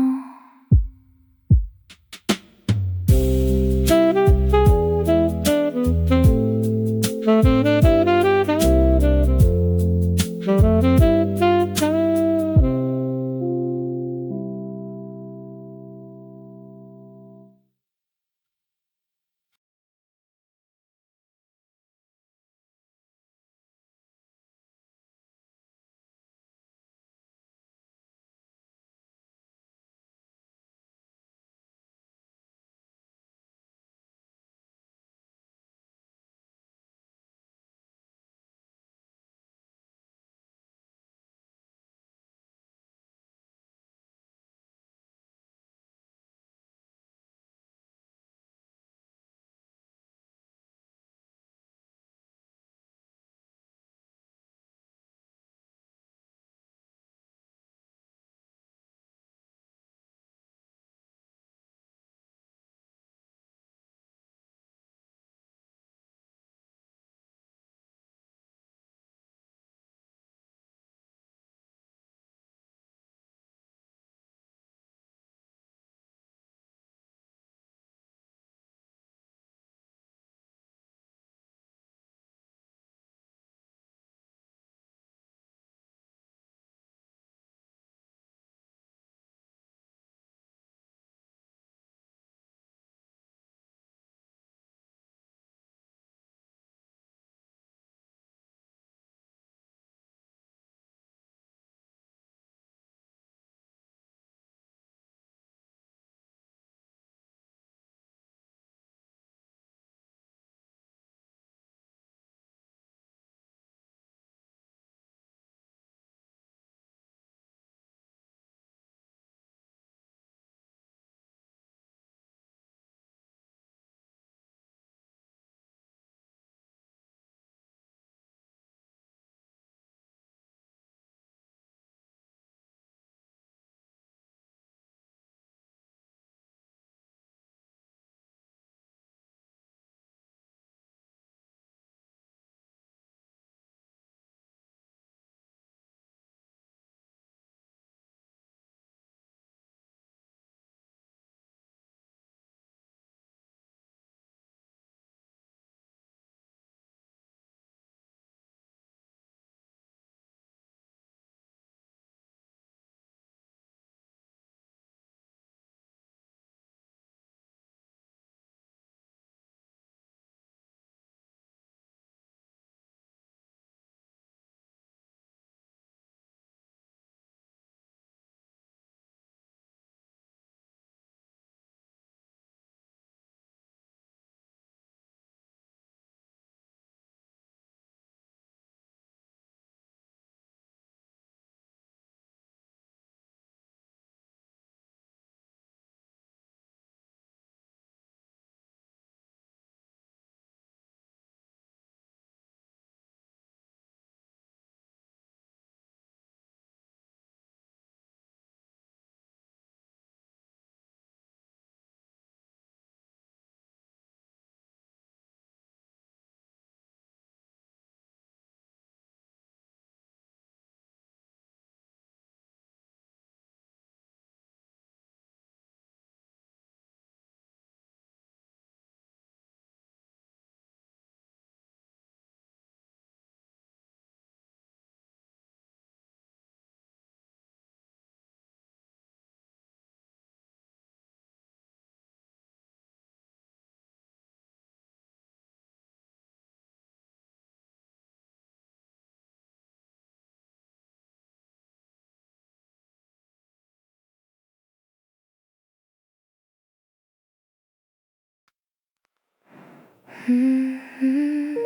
Mm-hmm.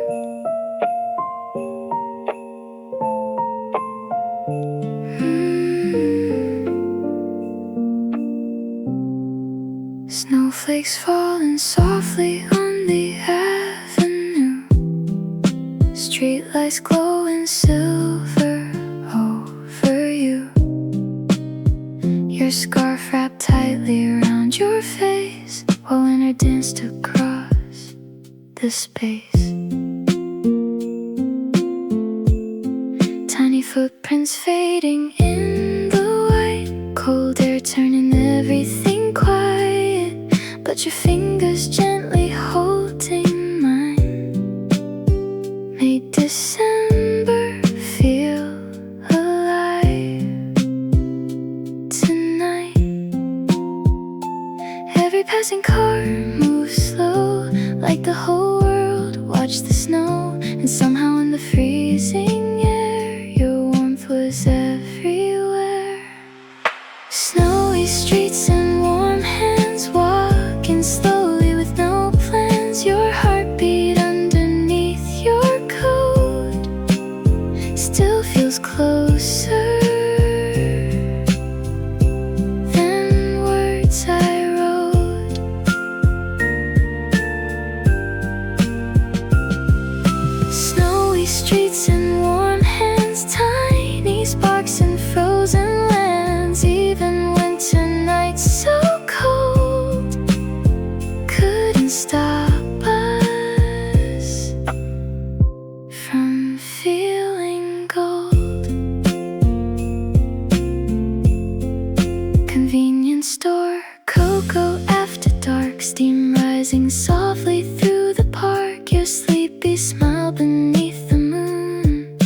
Snowflakes falling softly on the avenue, streetlights glowing silver over you. Your scarf wrapped tightly around your face while winter danced across the space. Tiny footprints fading in the white, cold air turning everything quiet, but your fingers gently holding mine made December feel alive tonight. Every passing car moves slow, like the whole world watched the snow, and somehow in the freezing air your warmth was everywhere. Snowy streets and warm hands walking slowly with no plans. Your heartbeat underneath your coat still feels closer than words I wrote. Snowy streets and warm hands, tiny sparks and frozen lands. Even winter nights so cold couldn't stop us from feeling gold. Convenience store, cocoa after dark, steam rising softly through the park. Your sleepy smile beneath the moon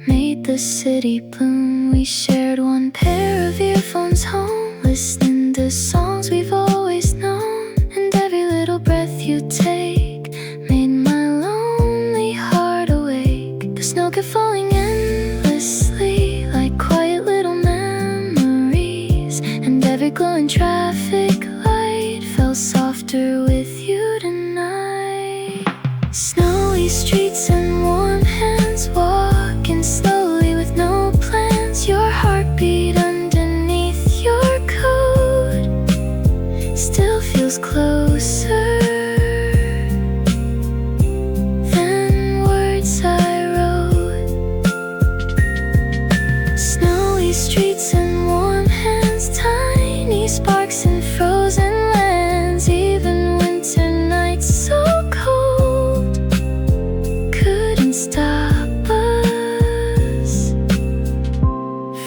made the city bloom. We shared one pair of earphones home, listening to songs we've always known, and every little breath you take made my lonely heart awake. The snow kept falling endlessly, like quiet little memories, and every glowing traffic light felt softer with you tonight. Snowy streets and warm hands walking slowly with no plans. Your heartbeat underneath your coat still feels closer than words I wrote. Snowy streets and warm hands, tiny sparks and frozen lands. Even winter nights so cold couldn't stop us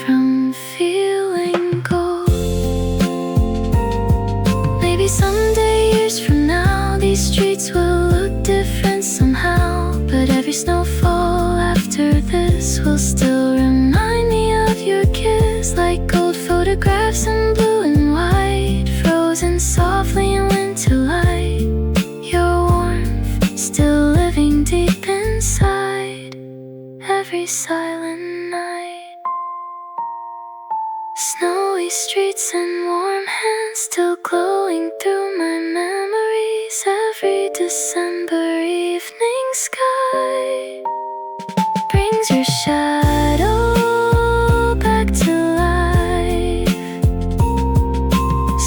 from feeling gold. Maybe someday, years from now, these streets will look different somehow, but every snowfall after this will still remind me of your kiss, like old photographs in blue and white, frozen softly in winter light. Your warmth still living deep inside every silent night. Snowy streets and warm hands still glowing through my memories. Every December evening sky brings your shadow back to life.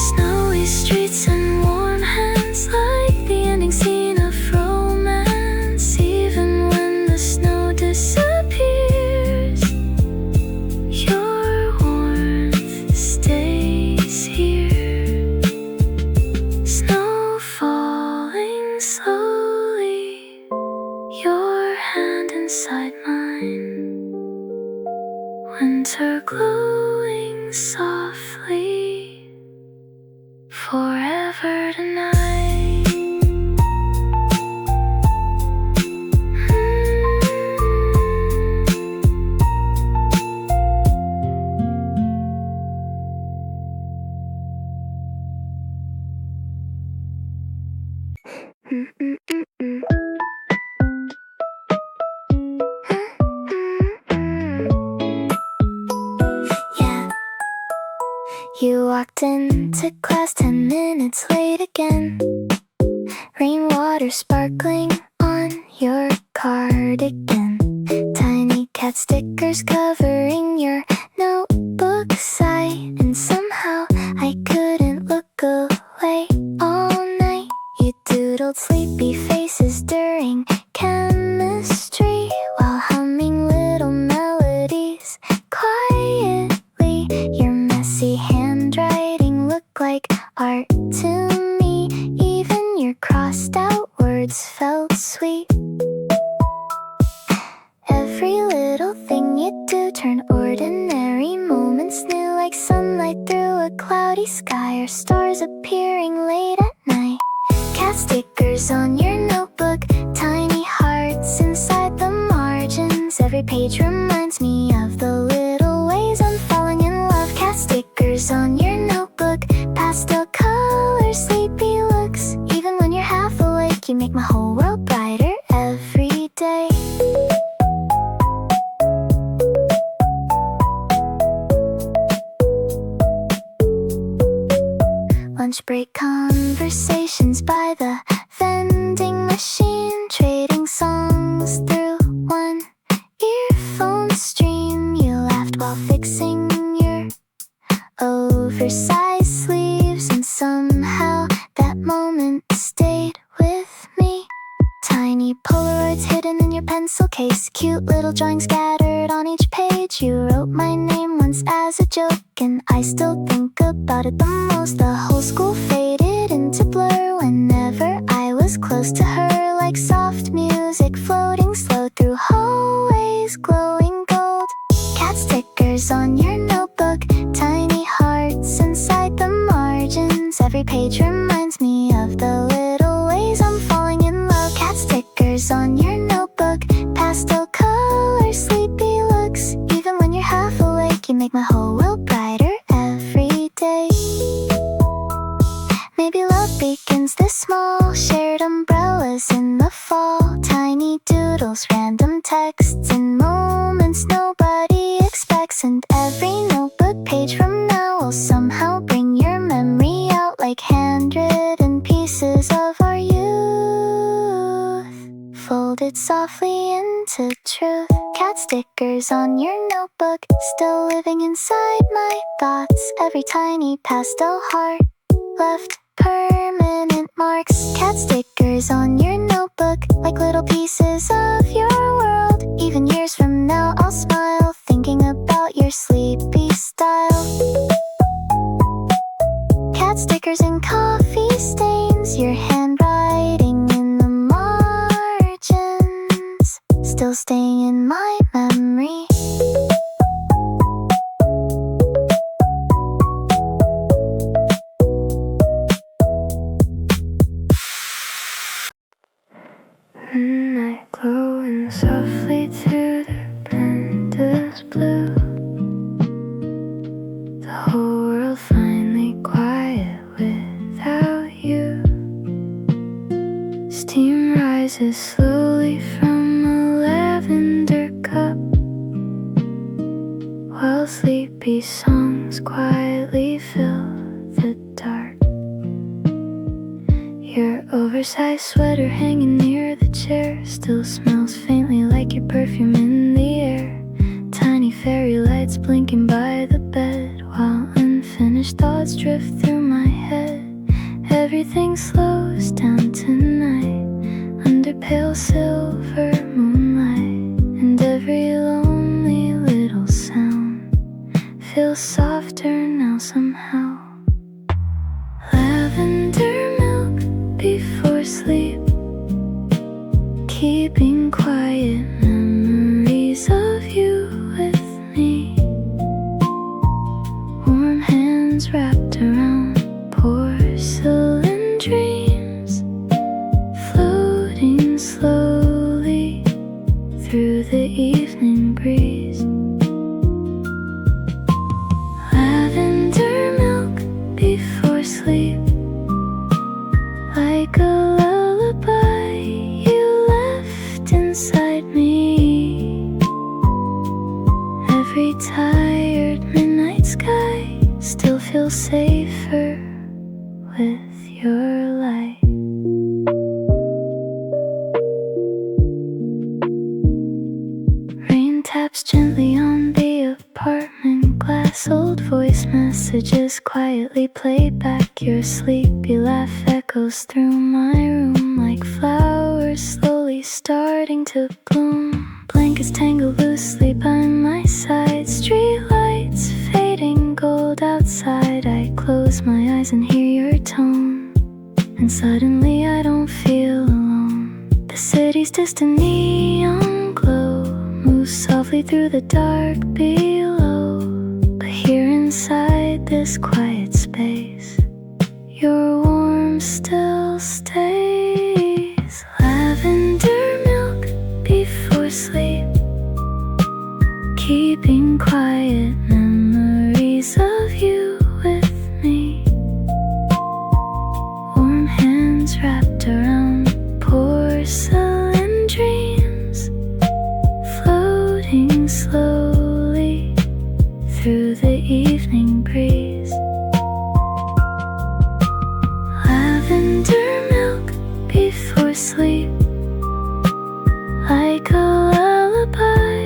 Snowy streets and warm hands, like the ending scene of romance. Even when the snow disappears, your warmth stays here. Snow falling slowly, your hand inside mine. Winter glowing softly forever tonight. Yeah. You walked into class 10 minutes late again. Rainwater water sparkling on your cardigan. Tiny cat stickers covering your notebook side. And somehow I couldn't look away all night. You doodled sleepy faces during chemistry while humming little melodies quietly. Your messy handwriting looked like art to me. Even your crossed out words felt sweet. Every little thing you do turned ordinary moments new, like sunlight through a cloudy sky or stars appearing late at night. Cat stickers on your notebook, tiny hearts inside the margins. Every page reminds me of the little ways I'm falling in love. Cat stickers on your notebook, pastel colors, sleepy looks. Even when you're half awake, you make my whole world brighter every day. Lunch break conversations by the vending machine, trading songs through one earphone stream. You laughed while fixing your oversized sleeves, and somehow that moment stayed with me. Tiny Polaroids hidden in your pencil case, cute little drawings scattered on each page. You wrote my name once as a joke, and I still think about it the most. The whole school faded into blur whenever I was close to her, like soft music floating slow through hallways glowing gold. Cat stickers on your notebook, tiny hearts inside the margins. Every page reminds me of the little ways I'm falling in love. Cat stickers on your notebook, pastel colors, sleepy looks. Even when you're half awake, you make my whole world brighter every day. Maybe love begins this small, shared umbrellas in the fall. Tiny doodles, random texts, and moments nobody expects. And every notebook page from now will somehow bring your memory out, like handwritten pieces of our youth, folded softly into truth. Cat stickers on your notebook, still living inside my thoughts. Every tiny pastel heart left permanent marks. Cat stickers on your notebook, like little pieces of your world. Even years from now I'll smile, thinking about your sleepy style. Cat stickers and coffee stains, your handwriting in the margins, still staying in my memory. Night glowing softly to the Brenda's blue. The whole world finally quiet without you. Steam rises slowly from a lavender cup, while sleepy songs quietly fill the dark. Your oversized sweater hanging near the chair still smells faintly like your perfume in the air. Tiny fairy lights blinking by the bed, while unfinished thoughts drift through my head. Everything slows down tonight under pale silver moonlight, and every lonely little sound feels softer now somehow. Lavender milk before sleep, keeping quiet memories of you with me. Warm hands wrapped around porcelain dreams, floating slowly through the evening breeze. Lavender milk before sleep, like a lullaby you left inside me. Every tired midnight sky still feels safer with your light. gently on the apartment glass. Old voice messages quietly play back. Your sleepy laugh echoes through my room like flowers slowly starting to bloom. Blankets tangle loosely by my side, street lights fading gold outside. I close my eyes and hear your tone, and suddenly I don't feel alone. The city's distant neon glow moves softly through the dark below, but here inside this quiet space, your warmth still stays. Lavender milk before sleep, keeping quiet memories of you with me. Warm hands wrapped around porcelain dreams, floating slowly through the evening breeze. Lavender milk before sleep, like a lullaby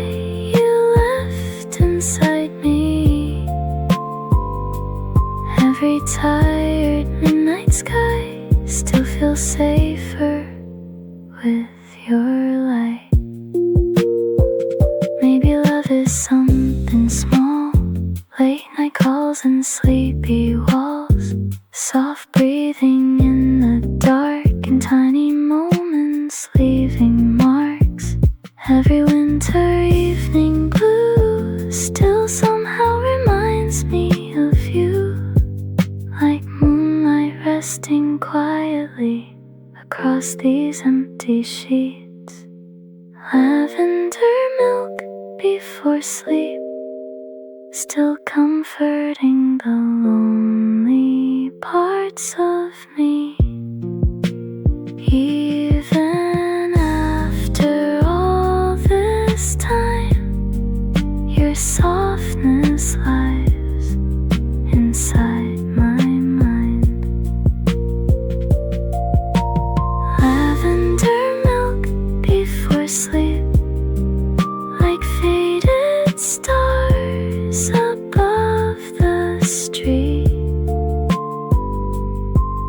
you left inside me. Every tired midnight sky still feels safer with your light. Maybe love is something small, late night calls and sleepy walls, soft breathing in the dark and tiny moments leaving marks. Every winter evening blue still somehow reminds me of you, like moonlight resting quietly across these empty sheets. Lavender milk before sleep, still comforting the lonely parts of me. Even after all this time, your softness lives inside my mind. Lavender milk before sleep, like faded stars above the street.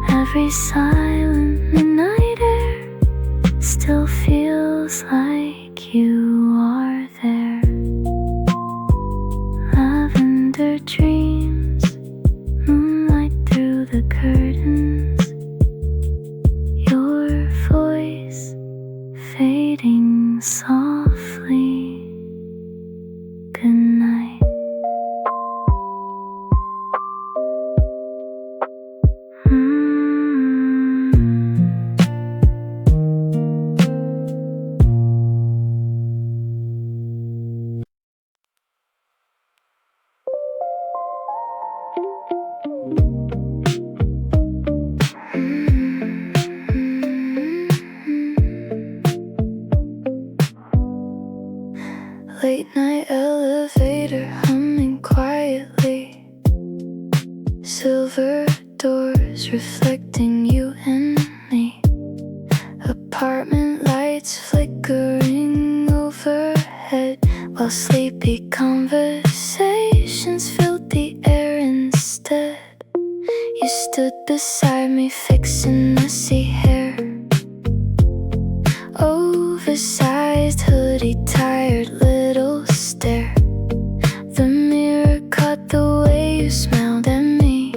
Every silent midnight air still feels like you are there. Lavender dreams, moonlight through the curtains, your voice fading softly. Good night. Late night elevator humming quietly, silver doors reflecting you and me. Apartment lights flickering overhead, while sleepy conversations filled the air instead. You stood beside me fixing messy hair, oversized hoodie, tired little stare. The mirror caught the way you smiled at me,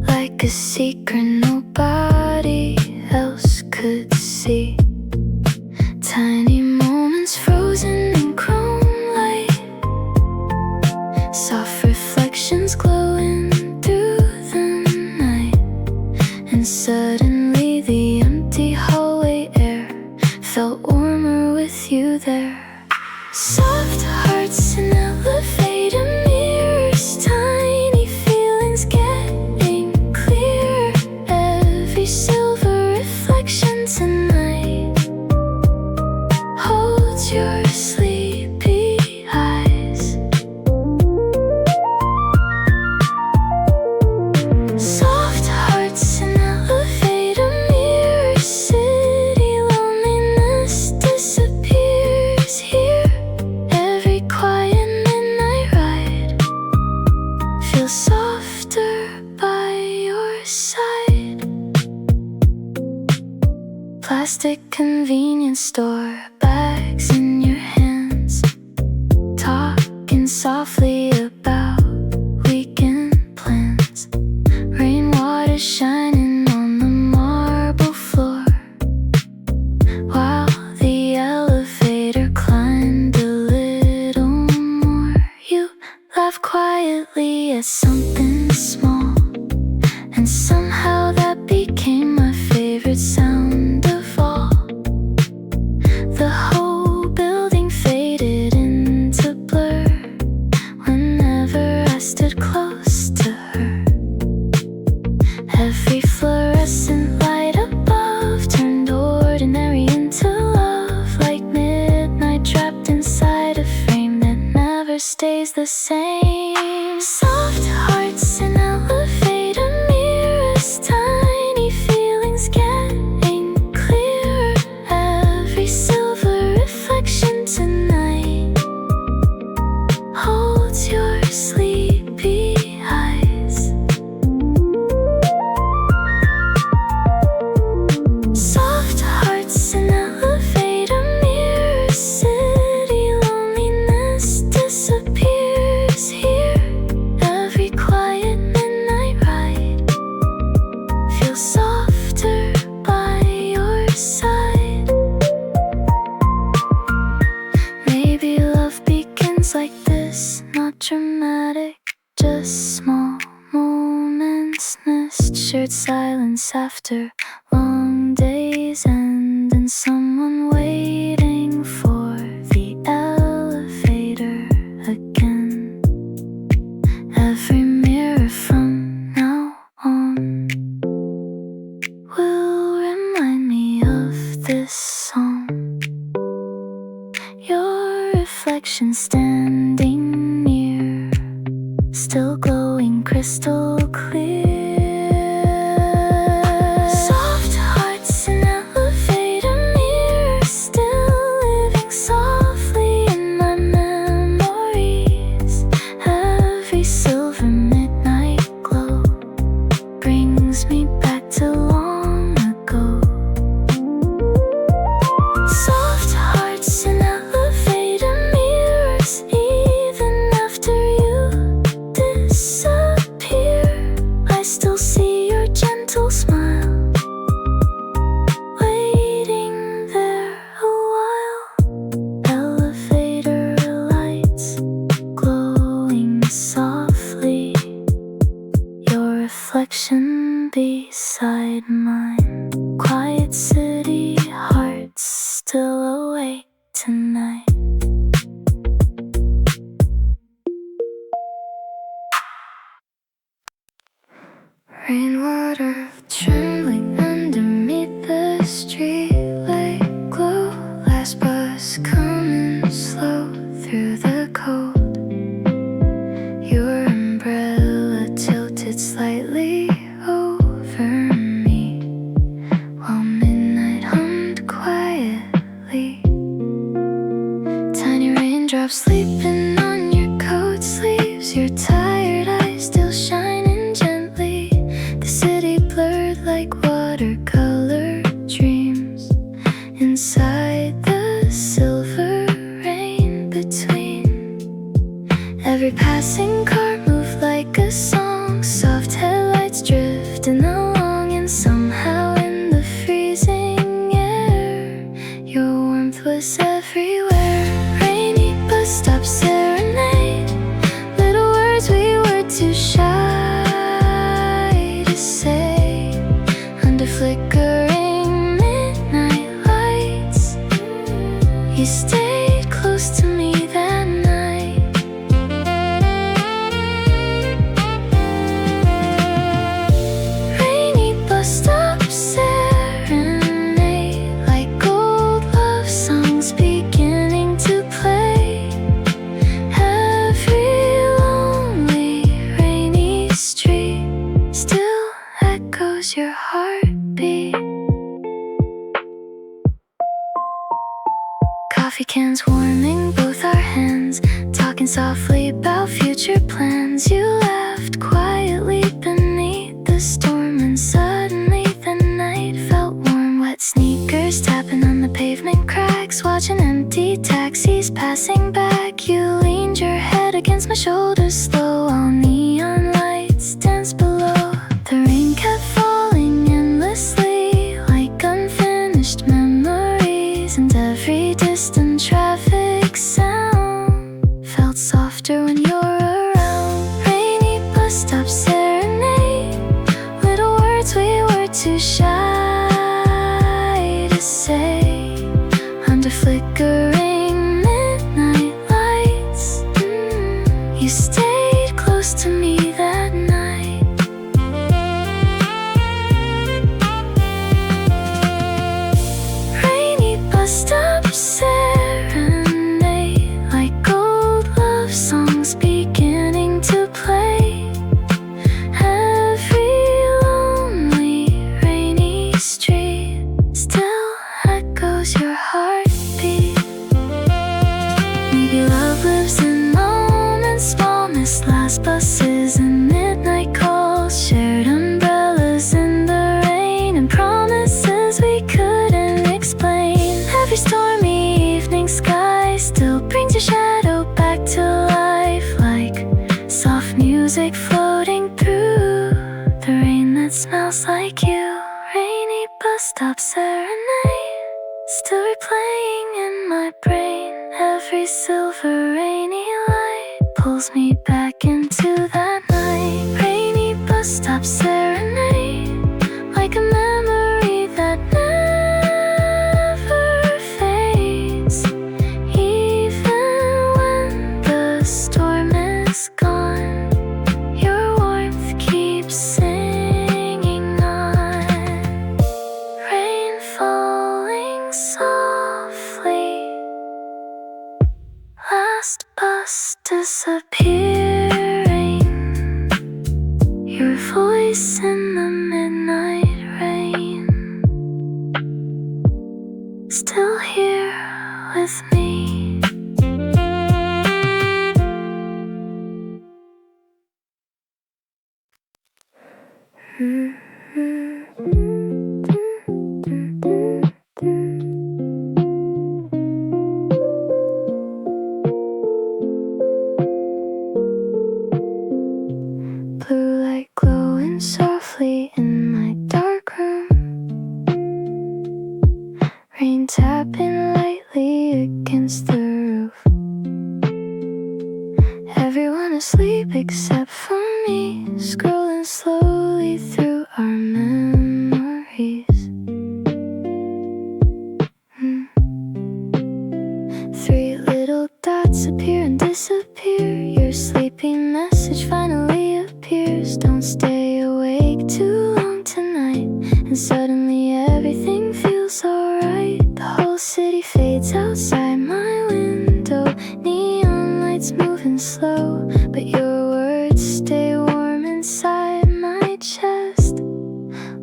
like a secret nobody else could see. Tiny moments frozen in chrome light, soft reflections glowing through the night. And suddenly the empty hallway air felt warmer with you there. Soft hearts in elevator mirrors, tiny feelings getting clearer. Every silver reflection tonight holds your sleepy eyes. Soft hearts in elevator plastic convenience store, bags in your hands, talking softly about weekend plans. Rainwater shining on the marble floor, while the elevator climbed a little more. You laugh quietly at something small, and somehow that became my favorite sound of all. The whole building faded into blur whenever I stood close to her. Every fluorescent light above turned ordinary into love, like midnight trapped inside a frame that never stays the same. Soft hearts in elevator mirrors, tiny feelings getting clearer. Every silver reflection tonight holds your sleepy eyes. Soft hearts in elevator mirrors, city loneliness disappears here. Every quiet midnight ride feels softer by your side. Maybe love begins like this, not dramatic, just small moments nest, shared silence after long days end, and someone waiting for the elevator again. Every mirror from now on will remind me of this song. Your reflection standing near, still glowing crystal clear. Soft hearts in elevator mirrors, still living softly in my memories. Every silver midnight glow brings me back to long ago. Soft hearts in elevator mirrors, even after you disappear, I still see your gentle smile waiting there a while. Elevator lights glowing softly, your reflection beside mine. Quiet city hearts still awake tonight. Rainwater trembling underneath the streetlight glow. Last bus coming slow through the cold. Your umbrella tilted slightly over me, while midnight hummed quietly. Tiny raindrops sleeping on your coat sleeves, your tired eyes still shining gently. The city blurred like watercolor dreams inside the silver rain between. Every passing car moved like a song, soft headlights drifting along, and somehow in the freezing air your warmth was everywhere. Rainy bus stop serenade, little words we were too shy to say. Under flickering midnight lights, you stayed close to me that night. Rainy bus stop serenade, like old love songs beginning to play. Every lonely rainy street still echoes your heartbeat. Coffee cans warming both our hands, talking softly about future plans. You laughed quietly beneath the storm, and suddenly the night felt warm. Wet sneakers too shy to say under flickering midnight lights. You stayed close to me that night. Rainy bus stop serenade, like old love songs beginning to play. Every lonely rainy street still echoes your heartbeat. Maybe love lives in moments, smallness, last buses and midnight calls, shared umbrellas in the rain, and promises we couldn't explain. Every stormy evening sky still brings your shadow back to life, like soft music floating through the rain that smells like you. Rainy bus stop serenade, still replaying in my brain. Every silver rainy light pulls me back into that night. Rainy bus stop serenade, like a memory that never fades. Even when the storm is gone, your warmth keeps singing on. Rain falling softly, last bus disappearing, your voice in the midnight rain, still here with me. Blue light glowing softly in my dark room, rain tapping lightly against the roof. Everyone asleep except for me, scrolling slowly through our memories. Three little dots appear and disappear. Your sleepy message finally appears. Don't stay awake too long tonight. And suddenly everything feels alright. The whole city fades outside my window, neon lights moving slow, but your words stay warm inside my chest,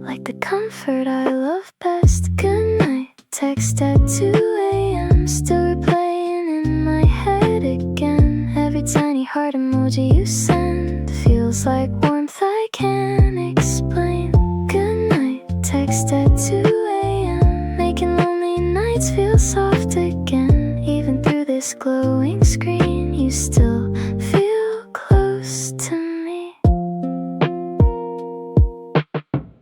like the comfort I love best. Good night, text at 2 a.m. still replaying in my head again. Every tiny heart emoji you send feels like warmth I can't explain. Good night, text at 2 a.m. making lonely nights feel soft again. Even through this glowing screen, you still feel close to me.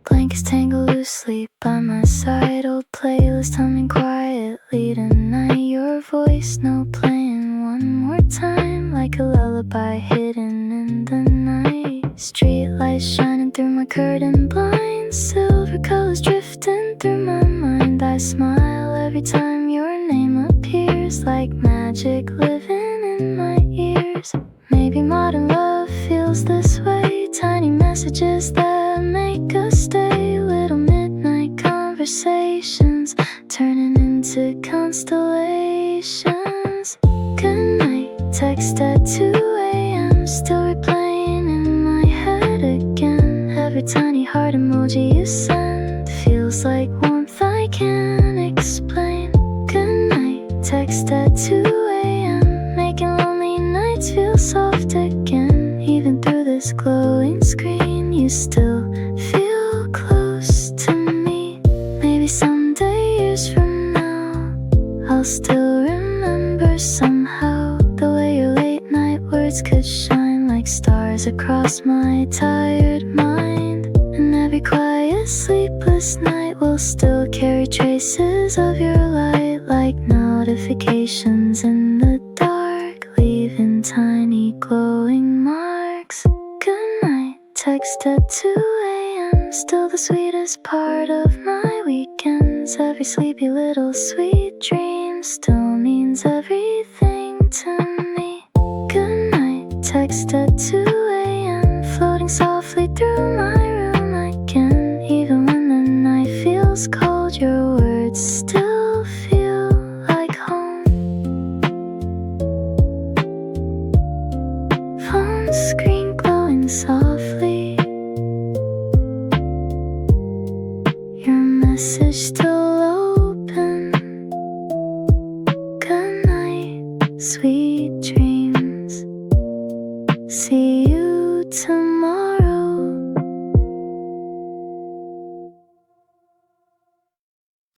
Blankets tangle loosely by my side, old playlist humming quietly tonight. Your voice note playing one more time, like a lullaby hidden in the night. Street lights shining through my curtain blinds, silver colors drifting through my mind. I smile every time your name appears, like magic living in my ears. Maybe modern love feels this way, tiny messages that make us stay. Little midnight conversations turning into constellations. Good night, text at 2 a.m. still replaying in my head again. Every tiny heart emoji you send feels like warmth I can't explain. Good night, text at 2 a.m. making lonely nights feel soft again. Even through this glowing screen, you still feel close to me. Maybe someday, years from now, I'll still remember somehow the way your late night words could shine like stars across my tired mind. And every quiet, sleepless night will still carry traces of your light, like notifications in the dark, leaving tiny glowing marks. Good night, text at 2 a.m. still the sweetest part of my weekends. Every sleepy little sweet dream still means everything to me. Good night, text at 2 a.m. floating softly through my room again. Even when the night feels cold, your words still feel like home. Phone screen glowing softly, your message still